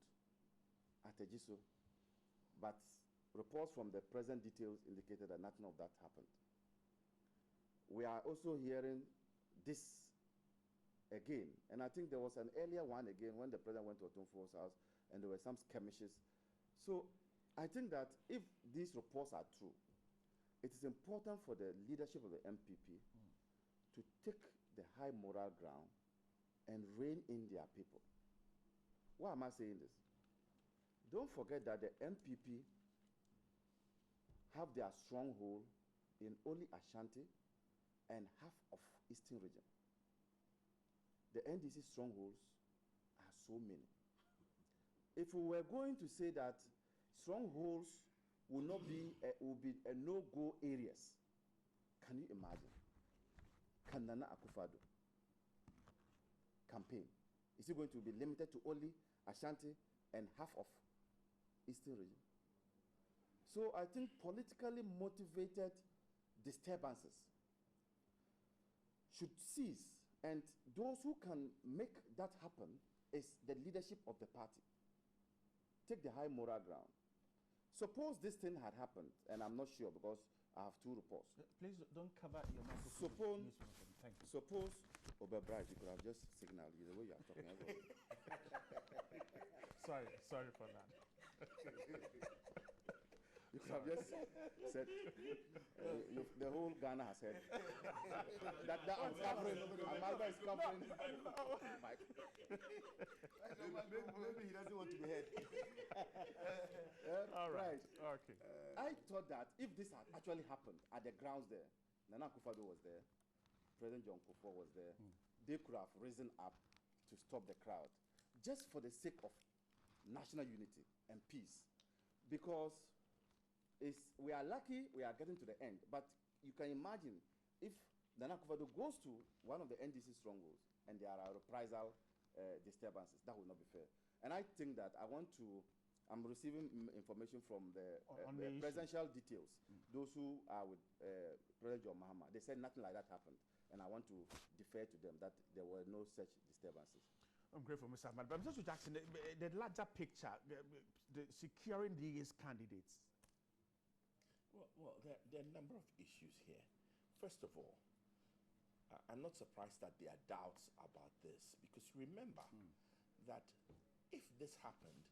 at Ejiso, but reports from the present details indicated that nothing of that happened. We are also hearing this again, and I think there was an earlier one again when the president went to Otumfuo's house and there were some skirmishes. So I think that if these reports are true, it is important for the leadership of the MPP to take the high moral ground and rein in their people. Why am I saying this? Don't forget that the MPP have their stronghold in only Ashanti and half of Eastern region. The NDC strongholds are so many. If we were going to say that strongholds will be a no-go areas, can you imagine? Can Nana Akufo-Addo campaign? Is it going to be limited to only Ashanti and half of Eastern region? So I think politically motivated disturbances should cease, and those who can make that happen is the leadership of the party. Take the high moral ground. Suppose this thing had happened, and I'm not sure because I have 2 reports. Please don't cover your microphone. Thank you. Suppose, Oberbright, you could have just signaled the way you are talking about. Sorry for that. You could have just said, the whole Ghana has said that I'm covering, Amalba is covering. Maybe he doesn't want to be heard. All right. Right. Okay. I thought that if this had actually happened at the grounds there, Nana Akufo-Addo was there, President John Kufuor was there, they could have risen up to stop the crowd, just for the sake of national unity and peace. Because we are lucky we are getting to the end, but you can imagine if Nana Akufo-Addo goes to one of the NDC strongholds and there are reprisal disturbances, that will not be fair. And I think that I'm receiving information from the presidential details, those who are with President John Mahama. They said nothing like that happened, and I want to defer to them that there were no such disturbances. I'm grateful, Mr. Ahmad. But Mr. Jackson, the larger picture, the securing these candidates. Well, there are a number of issues here. First of all, I'm not surprised that there are doubts about this, because remember that if this happened,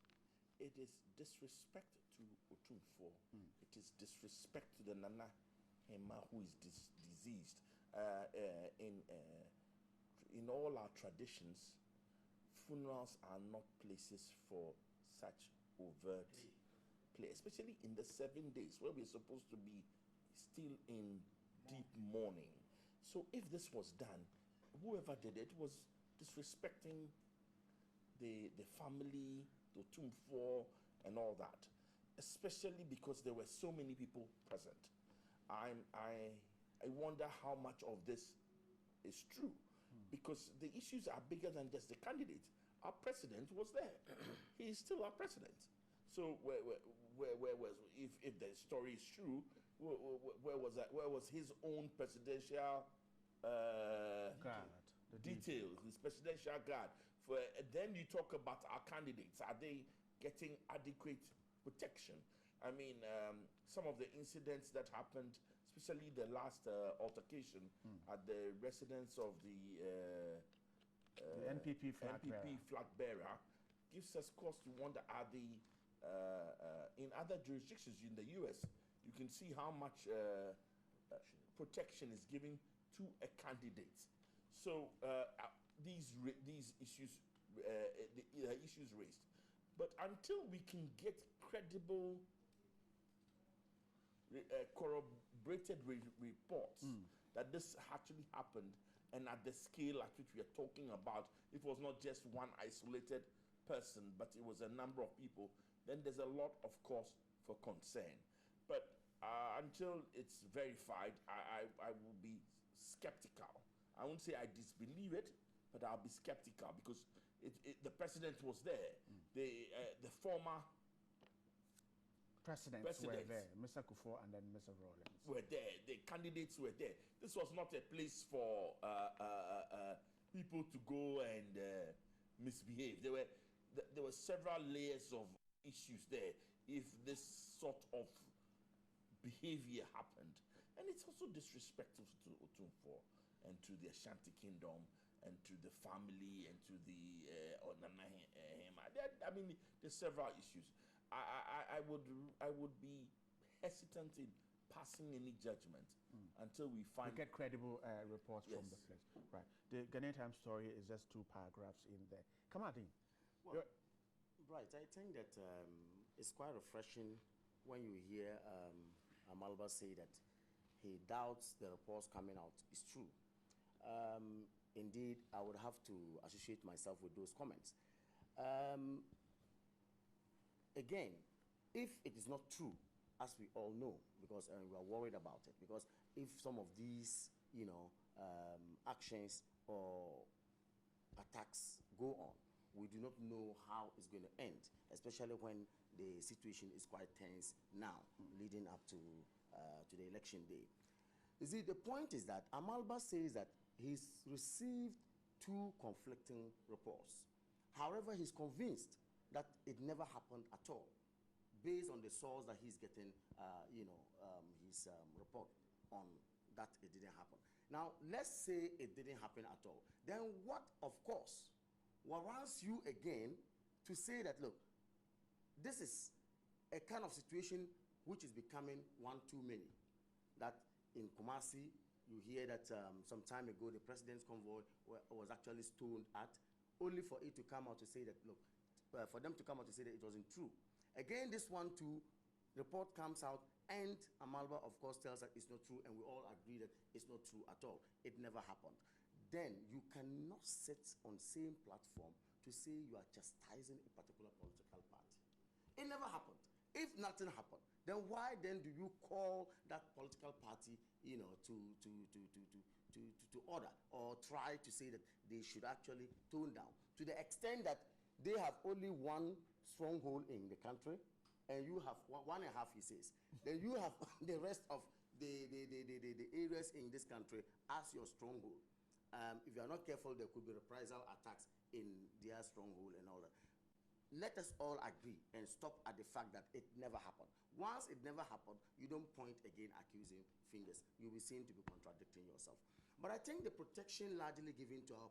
it is disrespect to Otumfuo. It is disrespect to the Nana Hema who is diseased. In all our traditions, funerals are not places for such overt play, especially in the 7 days where we're supposed to be still in deep mourning. So if this was done, whoever did it was disrespecting the family, the Otumfuo, and all that, especially because there were so many people present. I wonder how much of this is true, because the issues are bigger than just the candidate. Our president was there. He is still our president. So where was, if the story is true, where was that? Where was his own presidential Guard, details, his presidential guard? Then you talk about our candidates. Are they getting adequate protection? I mean, some of the incidents that happened, especially the last altercation at the residence of the NPP flag bearer, gives us cause to wonder, are the in other jurisdictions in the US, you can see how much protection is given to a candidate. So these issues, the issues raised, but until we can get credible, corroborated reports that this actually happened, and at the scale at which we are talking about, it was not just one isolated person, but it was a number of people, then there's a lot of cause for concern. But until it's verified, I will be skeptical. I won't say I disbelieve it, but I'll be skeptical, because the president was there. The former presidents were there, Mr. Kufuor and then Mr. Rawlings. Were there. The candidates were there. This was not a place for people to go and misbehave. There were several layers of issues there if this sort of behavior happened. And it's also disrespectful to Otumfuo and to the Ashanti Kingdom and to the family and to the Onana Hema. I mean, there's several issues. I would be hesitant in passing any judgment until we get credible reports from the place. Right. The Ghanaian Times story is just 2 paragraphs in there. Come on, Dean. Well, right. I think that it's quite refreshing when you hear Amalba say that he doubts the reports coming out is true. Indeed, I would have to associate myself with those comments. Again, if it is not true, as we all know, because we are worried about it, because if some of these, actions or attacks go on, we do not know how it's going to end, especially when the situation is quite tense now, leading up to the election day. You see, the point is that Amalba says that he's received 2 conflicting reports. However, he's convinced that it never happened at all, based on the source that he's getting, his report on that it didn't happen. Now, let's say it didn't happen at all. Then what, of course, warrants you again to say that, look, this is a kind of situation which is becoming one too many. That in Kumasi, you hear that some time ago, the president's convoy was actually stoned at, only for it to come out to say that, look, for them to come out to say that it wasn't true. Again, this one too, report comes out, and Amalba, of course, tells that it's not true, and we all agree that it's not true at all. It never happened. Then you cannot sit on same platform to say you are chastising a particular political party. It never happened. If nothing happened, then why then do you call that political party, to order, or try to say that they should actually tone down, to the extent that they have only one stronghold in the country, and you have one and a half, he says. Then you have the rest of the areas in this country as your stronghold. If you are not careful, there could be reprisal attacks in their stronghold and all that. Let us all agree and stop at the fact that it never happened. Once it never happened, you don't point again accusing fingers. You'll be seen to be contradicting yourself. But I think the protection largely given to our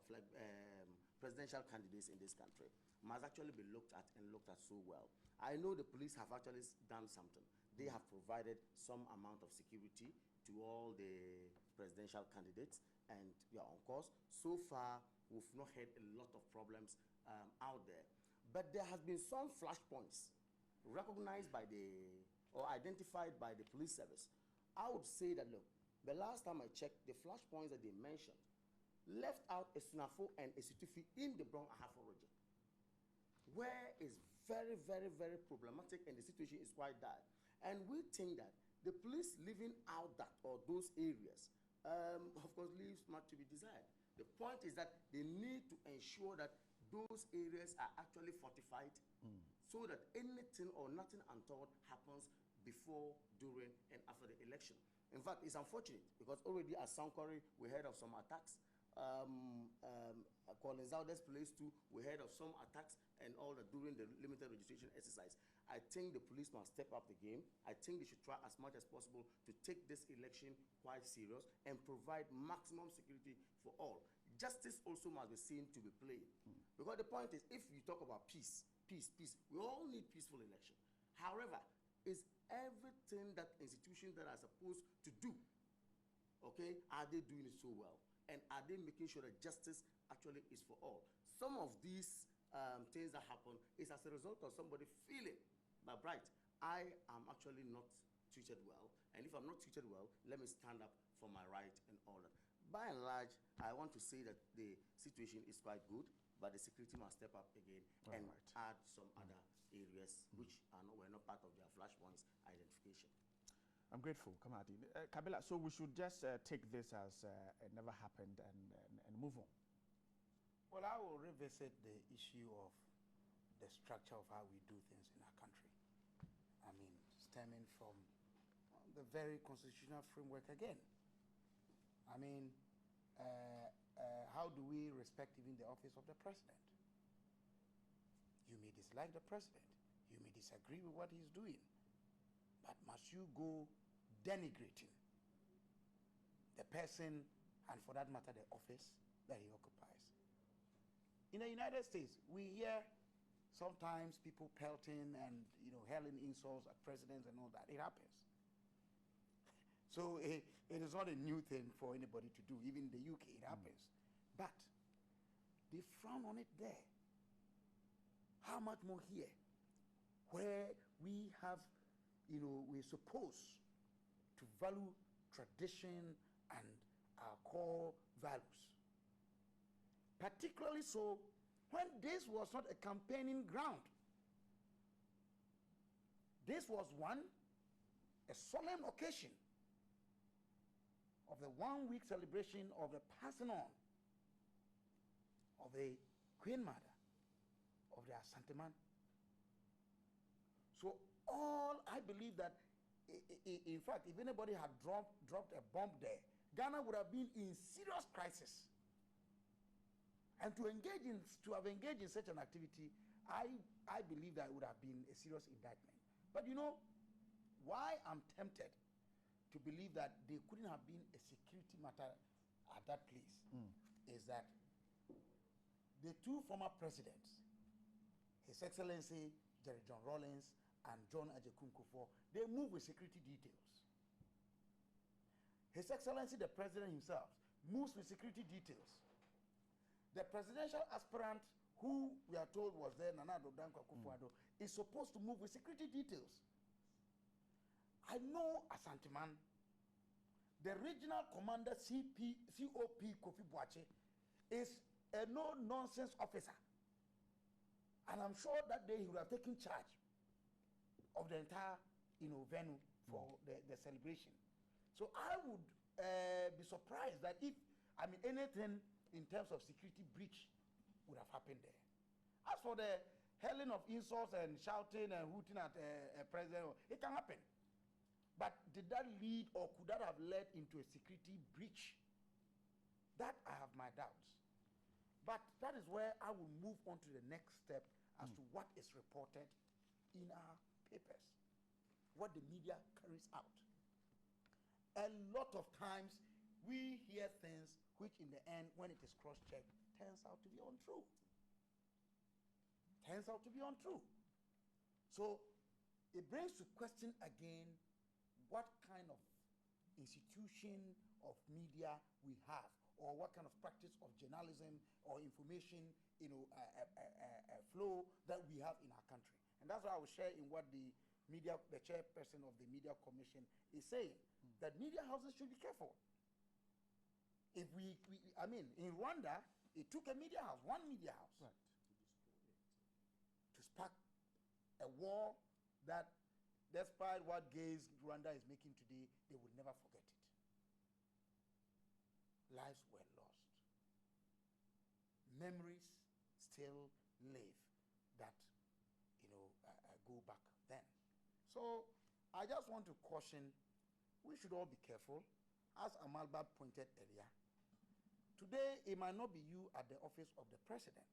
presidential candidates in this country must actually be looked at and looked at so well. I know the police have actually done something. They have provided some amount of security to all the presidential candidates, and yeah, of course, so far we've not had a lot of problems out there. But there has been some flashpoints recognized by or identified by the police service. I would say that, look, the last time I checked, the flashpoints that they mentioned left out a Sunafo and a Situfi in the Brown Ahafo region, where is very, very, very problematic and the situation is quite dire. And we think that the police living out that or those areas, of course, leaves much to be desired. The point is that they need to ensure that those areas are actually fortified so that anything or nothing untoward happens before, during, and after the election. In fact, it's unfortunate because already at Sankore, we heard of some attacks. Colin Zauder's place too, we heard of some attacks and all that during the limited registration exercise. I think the police must step up the game. I think they should try as much as possible to take this election quite serious and provide maximum security for all. Justice also must be seen to be played. Because the point is, if you talk about peace, we all need peaceful election. However, is everything that institutions that are supposed to do, okay, are they doing it so well? And are they making sure that justice actually is for all? Some of these things that happen is as a result of somebody feeling that, right, I am actually not treated well. And if I'm not treated well, let me stand up for my right and all that. By and large, I want to say that the situation is quite good, but the security must step up again and add some other areas which were not part of their flashpoints identification. I'm grateful, Kamadi. Kabila, so we should just take this as it never happened and move on. Well, I will revisit the issue of the structure of how we do things in our country. I mean, stemming from the very constitutional framework again. I mean, how do we respect even the office of the president? You may dislike the president. You may disagree with what he's doing. But must you go denigrating the person and, for that matter, the office that he occupies? In the United States, we hear sometimes people pelting and hurling insults at presidents and all that. It happens. So it is not a new thing for anybody to do. Even in the UK, it happens. But they frown on it there. How much more here, where we have, we're supposed to value tradition and our core values. Particularly so when this was not a campaigning ground. This was a solemn occasion of the 1 week celebration of the passing on of the Queen Mother of the Asanteman. So I believe that, in fact, if anybody had dropped a bomb there, Ghana would have been in serious crisis. And to have engaged in such an activity, I believe that it would have been a serious indictment. But why I'm tempted to believe that there couldn't have been a security matter at that place is that the two former presidents, His Excellency Jerry John Rawlings and John Ajekunkufo, they move with security details. His Excellency the President himself moves with security details. The presidential aspirant who we are told was there, Nana Addo Dankwa Akufo-Addo, is supposed to move with security details. I know Asanteman, the regional commander COP Kofi Boache is a no-nonsense officer. And I'm sure that day he would have taken charge of the entire venue for the celebration. So I would be surprised that if, anything in terms of security breach would have happened there. As for the hurling of insults and shouting and hooting at a president, it can happen. But did that lead or could that have led into a security breach? That I have my doubts. But that is where I will move on to the next step as to what is reported in our papers, what the media carries out. A lot of times we hear things which in the end, when it is cross-checked, turns out to be untrue. Turns out to be untrue. So it brings to question again what kind of institution of media we have, or what kind of practice of journalism or information, flow that we have in our country. And that's why I will share in what the chairperson of the Media Commission is saying, that media houses should be careful. If in Rwanda, it took a media house, one media house, Right. to spark a war that, despite what gains Rwanda is making today, they would never forget it. Lives were lost. Memories still live that, go back then. So I just want to caution, we should all be careful. As Amalba pointed earlier, today it might not be you at the office of the president.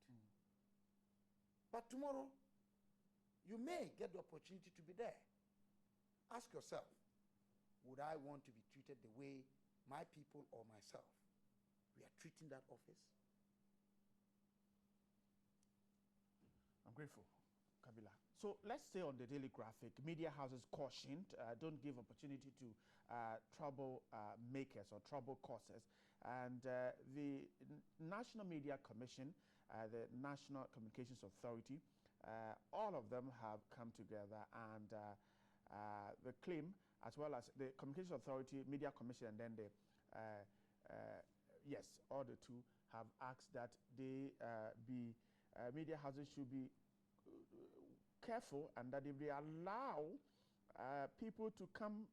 But tomorrow, you may get the opportunity to be there. Ask yourself, would I want to be treated the way my people or myself, we are treating that office? I'm grateful, Kabila. So let's stay on the Daily Graphic. Media houses cautioned, don't give opportunity to trouble makers or trouble causers. And the National Media Commission, the National Communications Authority, all of them have come together, and the claim, as well as the Communications Authority, Media Commission, and then the, all the two have asked that they media houses should be careful, and that if they allow people to come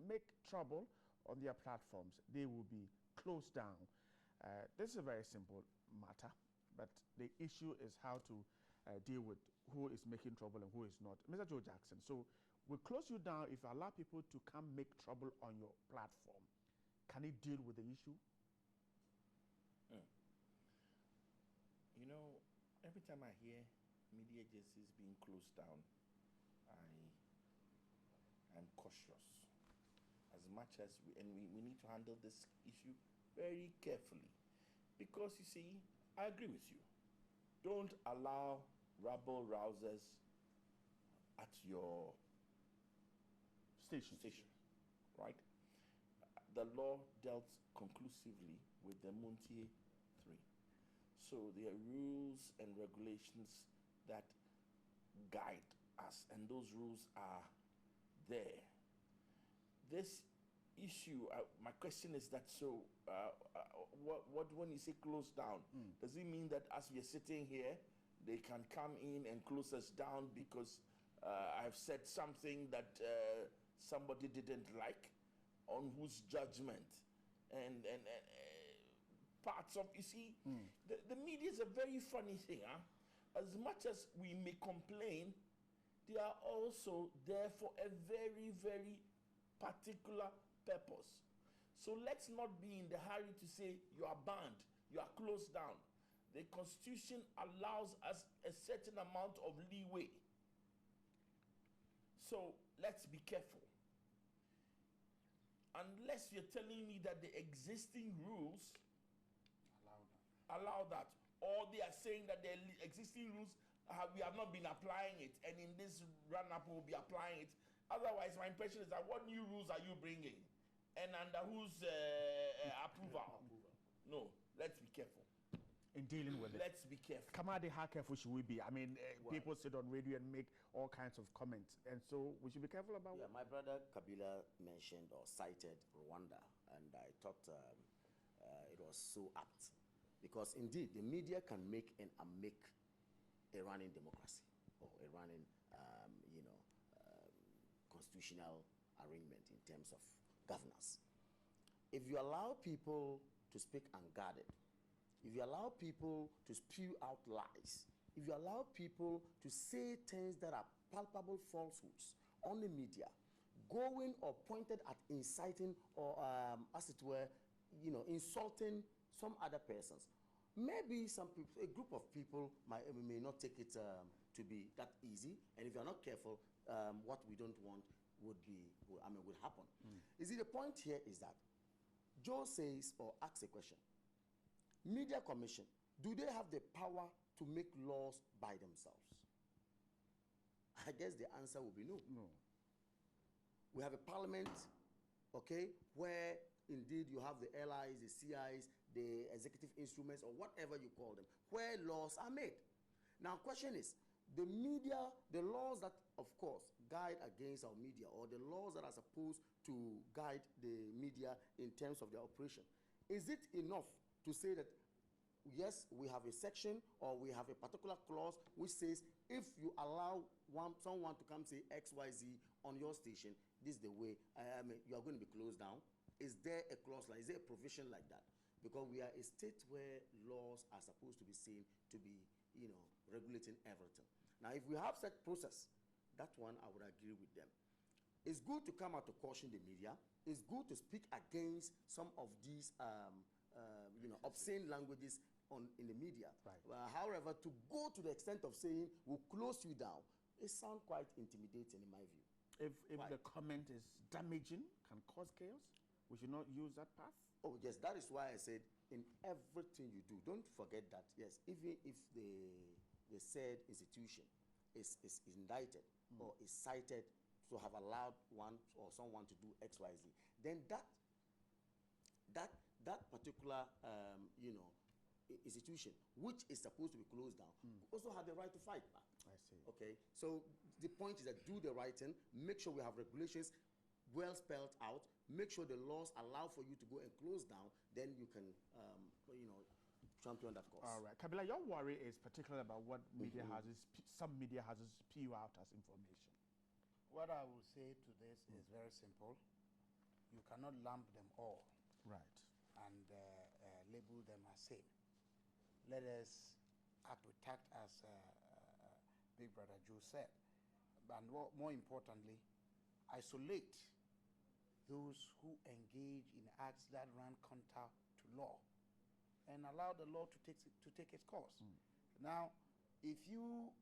make trouble on their platforms, they will be closed down. This is a very simple matter, but the issue is how to deal with who is making trouble and who is not. Mr. Joe Jackson, so we'll close you down if you allow people to come make trouble on your platform. Can it deal with the issue? Every time I hear media agencies being closed down, I'm cautious. As much as we need to handle this issue very carefully, because you see, I agree with you. Don't allow rabble rousers at your Station, right? The law dealt conclusively with the Montier 3. So there are rules and regulations that guide us, and those rules are there. This issue, my question is that, so what when you say close down, does it mean that as we are sitting here, they can come in and close us down because I've said something that somebody didn't like, on whose judgment and parts of, you see, the media is a very funny thing. As much as we may complain, they are also there for a very, very particular purpose. So let's not be in the hurry to say you are banned, you are closed down. The Constitution allows us a certain amount of leeway. So let's be careful. Unless you're telling me that the existing rules allow that, or they are saying that the existing rules we have not been applying it, and in this run-up we'll be applying it. Otherwise, my impression is that what new rules are you bringing, and under whose approval? No, let's be careful in dealing with it. Let's be careful. Kamadi, how careful should we be? I mean, people sit on radio and make all kinds of comments, and so we should be careful about. Yeah, my brother Kabila mentioned or cited Rwanda, and I thought it was so apt, because indeed the media can make and unmake a running democracy or a running, constitutional arrangement in terms of governance. If you allow people to speak unguarded, if you allow people to spew out lies, if you allow people to say things that are palpable falsehoods on the media, going or pointed at inciting or, as it were, insulting some other persons, maybe some people, a group of people may not take it to be that easy, and if you're not careful, what we don't want would happen. You see, the point here is that Joe says or asks a question. Media Commission, do they have the power to make laws by themselves? I guess the answer will be no. No. We have a parliament, okay, where indeed you have the LIs, the CIs, the executive instruments, or whatever you call them, where laws are made. Now, question is, the media, the laws that, of course, guide against our media, or the laws that are supposed to guide the media in terms of their operation, is it enough to say that, yes, we have a section or we have a particular clause which says if you allow someone to come say XYZ on your station, this is the way you are going to be closed down? Is there a clause like, is there a provision like that? Because we are a state where laws are supposed to be seen to be, regulating everything. Now, if we have such process, that one I would agree with them. It's good to come out to caution the media. It's good to speak against some of these, obscene languages in the media. Right. However, to go to the extent of saying we'll close you down, it sounds quite intimidating in my view. If the comment is damaging, can cause chaos, we should not use that path. Oh yes, that is why I said in everything you do, don't forget that, yes, even if the said institution is indicted or is cited to have allowed one or someone to do XYZ, then that particular institution, which is supposed to be closed down, also have the right to fight back. I see. Okay, so the point is that do the right thing, make sure we have regulations well spelled out, make sure the laws allow for you to go and close down, then you can, champion that cause. All right. Kabila, your worry is particularly about what media houses, some media houses spew out as information. What I will say to this is very simple. You cannot lump them all. Right. And label them as same. Let us protect, as Big Brother Joe said, and more importantly, isolate those who engage in acts that run counter to law, and allow the law to take its course. Now, if you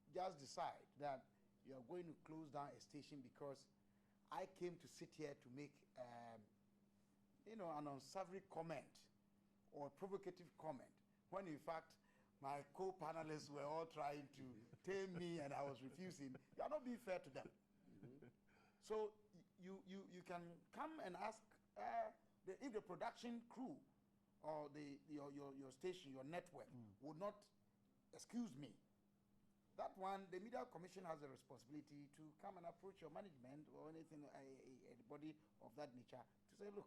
just decide that you are going to close down a station because I came to sit here to make an unsavory comment or provocative comment, when in fact my co-panelists were all trying to tame me and I was refusing, you are not being fair to them. So you can come and ask if the production crew or your station, your network would not excuse me. That one, the Media Commission has a responsibility to come and approach your management or anything, anybody of that nature, to say, look,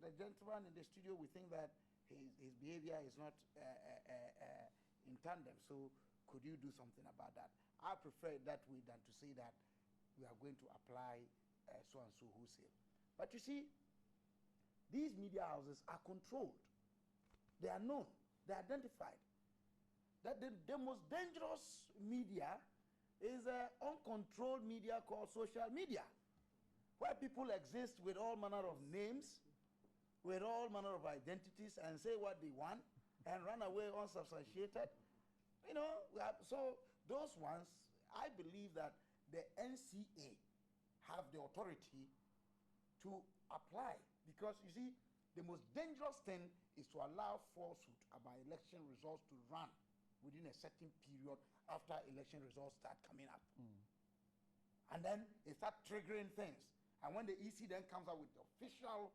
the gentleman in the studio, we think that his behavior is not in tandem, so could you do something about that? I prefer it that way than to say that we are going to apply so-and-so wholesale. But you see, these media houses are controlled. They are known. They are identified. That the most dangerous media is an uncontrolled media called social media, where people exist with all manner of names, with all manner of identities, and say what they want, and run away unsubstantiated. So those ones, I believe that the NCA have the authority to apply, because you see, the most dangerous thing is to allow falsehood about election results to run within a certain period after election results start coming up. And then they start triggering things. And when the EC then comes out with the official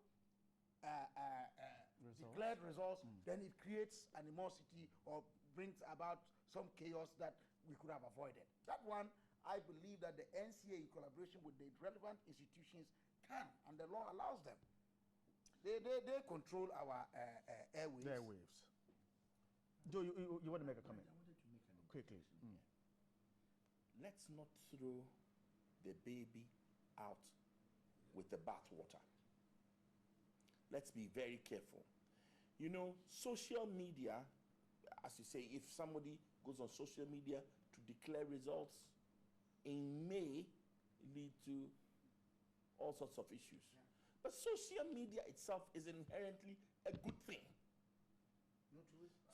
declared results, then it creates animosity or brings about some chaos that we could have avoided. That one, I believe that the NCA, in collaboration with the relevant institutions, can, and the law allows them. They control our airwaves. Joe, you want to make a comment? I wanted to make an Quickly. Let's not throw the baby out with the bathwater. Let's be very careful. Social media, as you say, if somebody goes on social media to declare results, it may lead to all sorts of issues. But social media itself is inherently a good thing.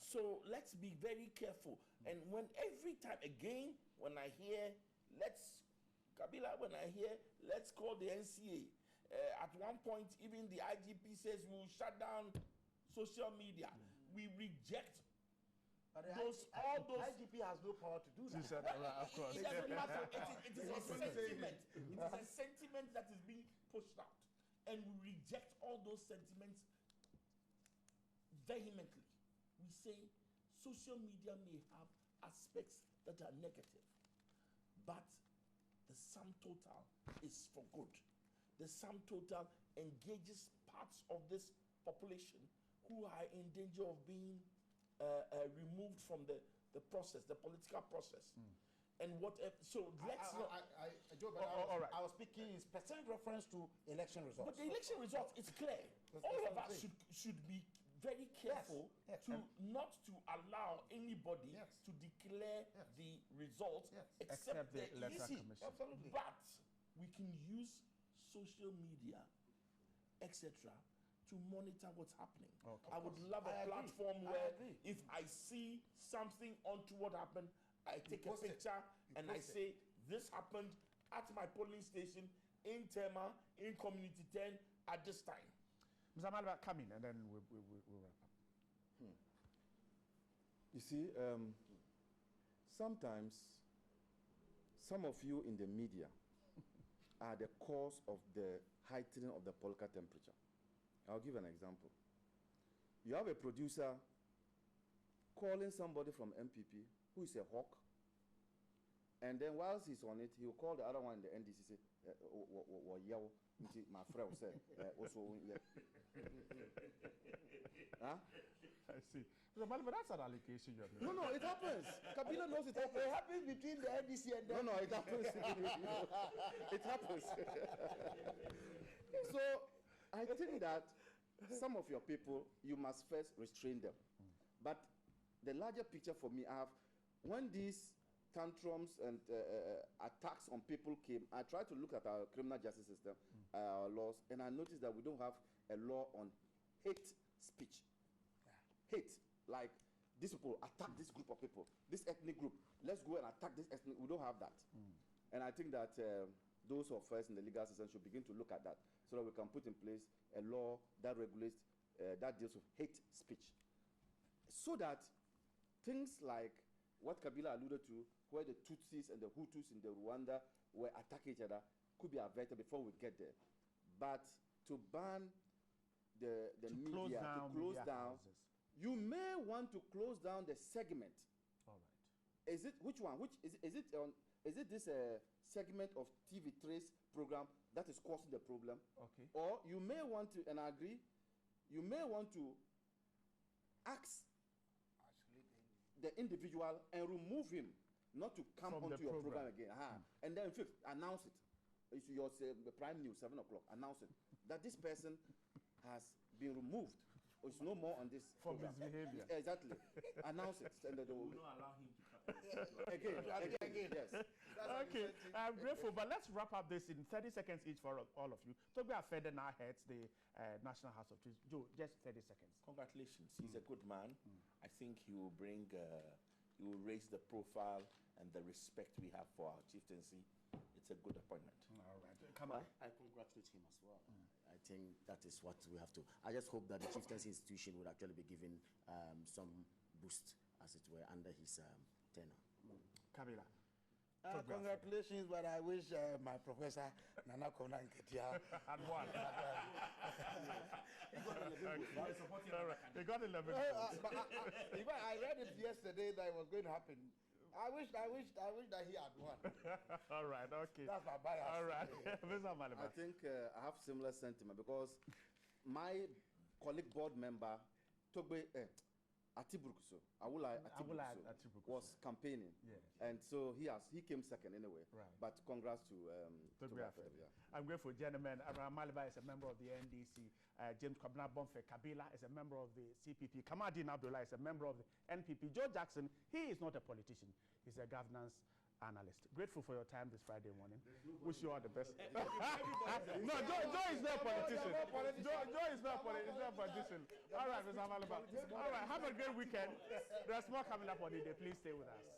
So let's be very careful. And when every time again, when I hear, when I hear, let's call the NCA. At one point, even the IGP says we will shut down social media. We reject But all those. IGP has no power to do that. Of course. It doesn't matter. It is a sentiment. It is a sentiment that is being pushed out. And we reject all those sentiments vehemently. We say social media may have aspects that are negative, but the sum total is for good. The sum total engages parts of this population who are in danger of being removed from the process, the political process. And whatever. So let's not. Joe, but all right. I was speaking in specific reference to election results. But the election results, it's clear. All of us should be very careful to not to allow anybody to declare the results except the Electoral EC. Commission. Absolutely. But we can use social media, etc., to monitor what's happening. Okay. I would love a platform where if I see something onto what happened, I take a picture and I say, this happened at my polling station in Tema, in Community 10 at this time. Mr. Malva, come in and then we'll wrap up. You see, sometimes some of you in the media are the cause of the heightening of the political temperature. I'll give an example. You have a producer calling somebody from MPP who is a hawk, and then whilst he's on it, he'll call the other one in the NDC, say, my friend said, also, huh? I see. But that's an allegation you have made. No, it happens. Kabila knows it happens. It happens between the NDC and the No, it happens. It happens. So I think that some of your people, you must first restrain them. But the larger picture for me, when these tantrums and attacks on people came, I tried to look at our criminal justice system, our laws, and I noticed that we don't have a law on hate speech. Hate, like these people attack this group of people, this ethnic group, let's go and attack this ethnic, we don't have that. And I think that those of us in the legal system should begin to look at that so that we can put in place a law that regulates, that deals with hate speech. So that things like what Kabila alluded to, where the Tutsis and the Hutus in the Rwanda were attacking each other, could be averted before we get there. But to ban the media, to close down, you may want to close down the segment. All right. Is it which one? Which is it this segment of TV Trace program that is causing the problem? Okay. Or you may want to, and I agree, you may want to ask the individual and remove him, not to come From onto the your program. program again. And then fifth, announce it. It's your prime news, 7 o'clock. Announce it that this person has been removed. Or it's no more on this From program. his behavior. Exactly. Announce it. And We will not allow him to come. again, yes. Okay, I'm grateful, but let's wrap up this in 30 seconds each for all of you. So we are further now heads the National House of Chiefs. Joe, just 30 seconds. Congratulations. He's a good man. I think he will bring, he will raise the profile and the respect we have for our chieftaincy. It's a good appointment. All right. Come on. I congratulate him as well. I think that is what we have to. I just hope that the chieftaincy institution would actually be given some boost, as it were, under his tenure. Kabila. Congratulations, but I wish my professor Nana Kona Nketia And one. He got 11 but I read it yesterday that it was going to happen. I wish that he had won. All right, okay. That's my bias. All right. Mr. I Malema. think I have similar sentiment because my colleague board member, Togbe Atiburukuso, Awula Atiburukuso, was campaigning. Yes. And so he came second anyway. Right. But congrats to Togbe Raphael, Atiburukuso. I'm grateful, gentlemen. Abraham Maliba is a member of the NDC. James Kwabena Bonfe Kabila is a member of the CPP. Kamadin Abdullah is a member of the NPP. Joe Jackson, he is not a politician. He's a governance analyst. Grateful for your time this Friday morning. Wish you all the best. No, Joe is not a politician. Joe is not a politician. All right, Mr. Amalaba. All right, have a great weekend. There's more coming up on the day. Please stay with us.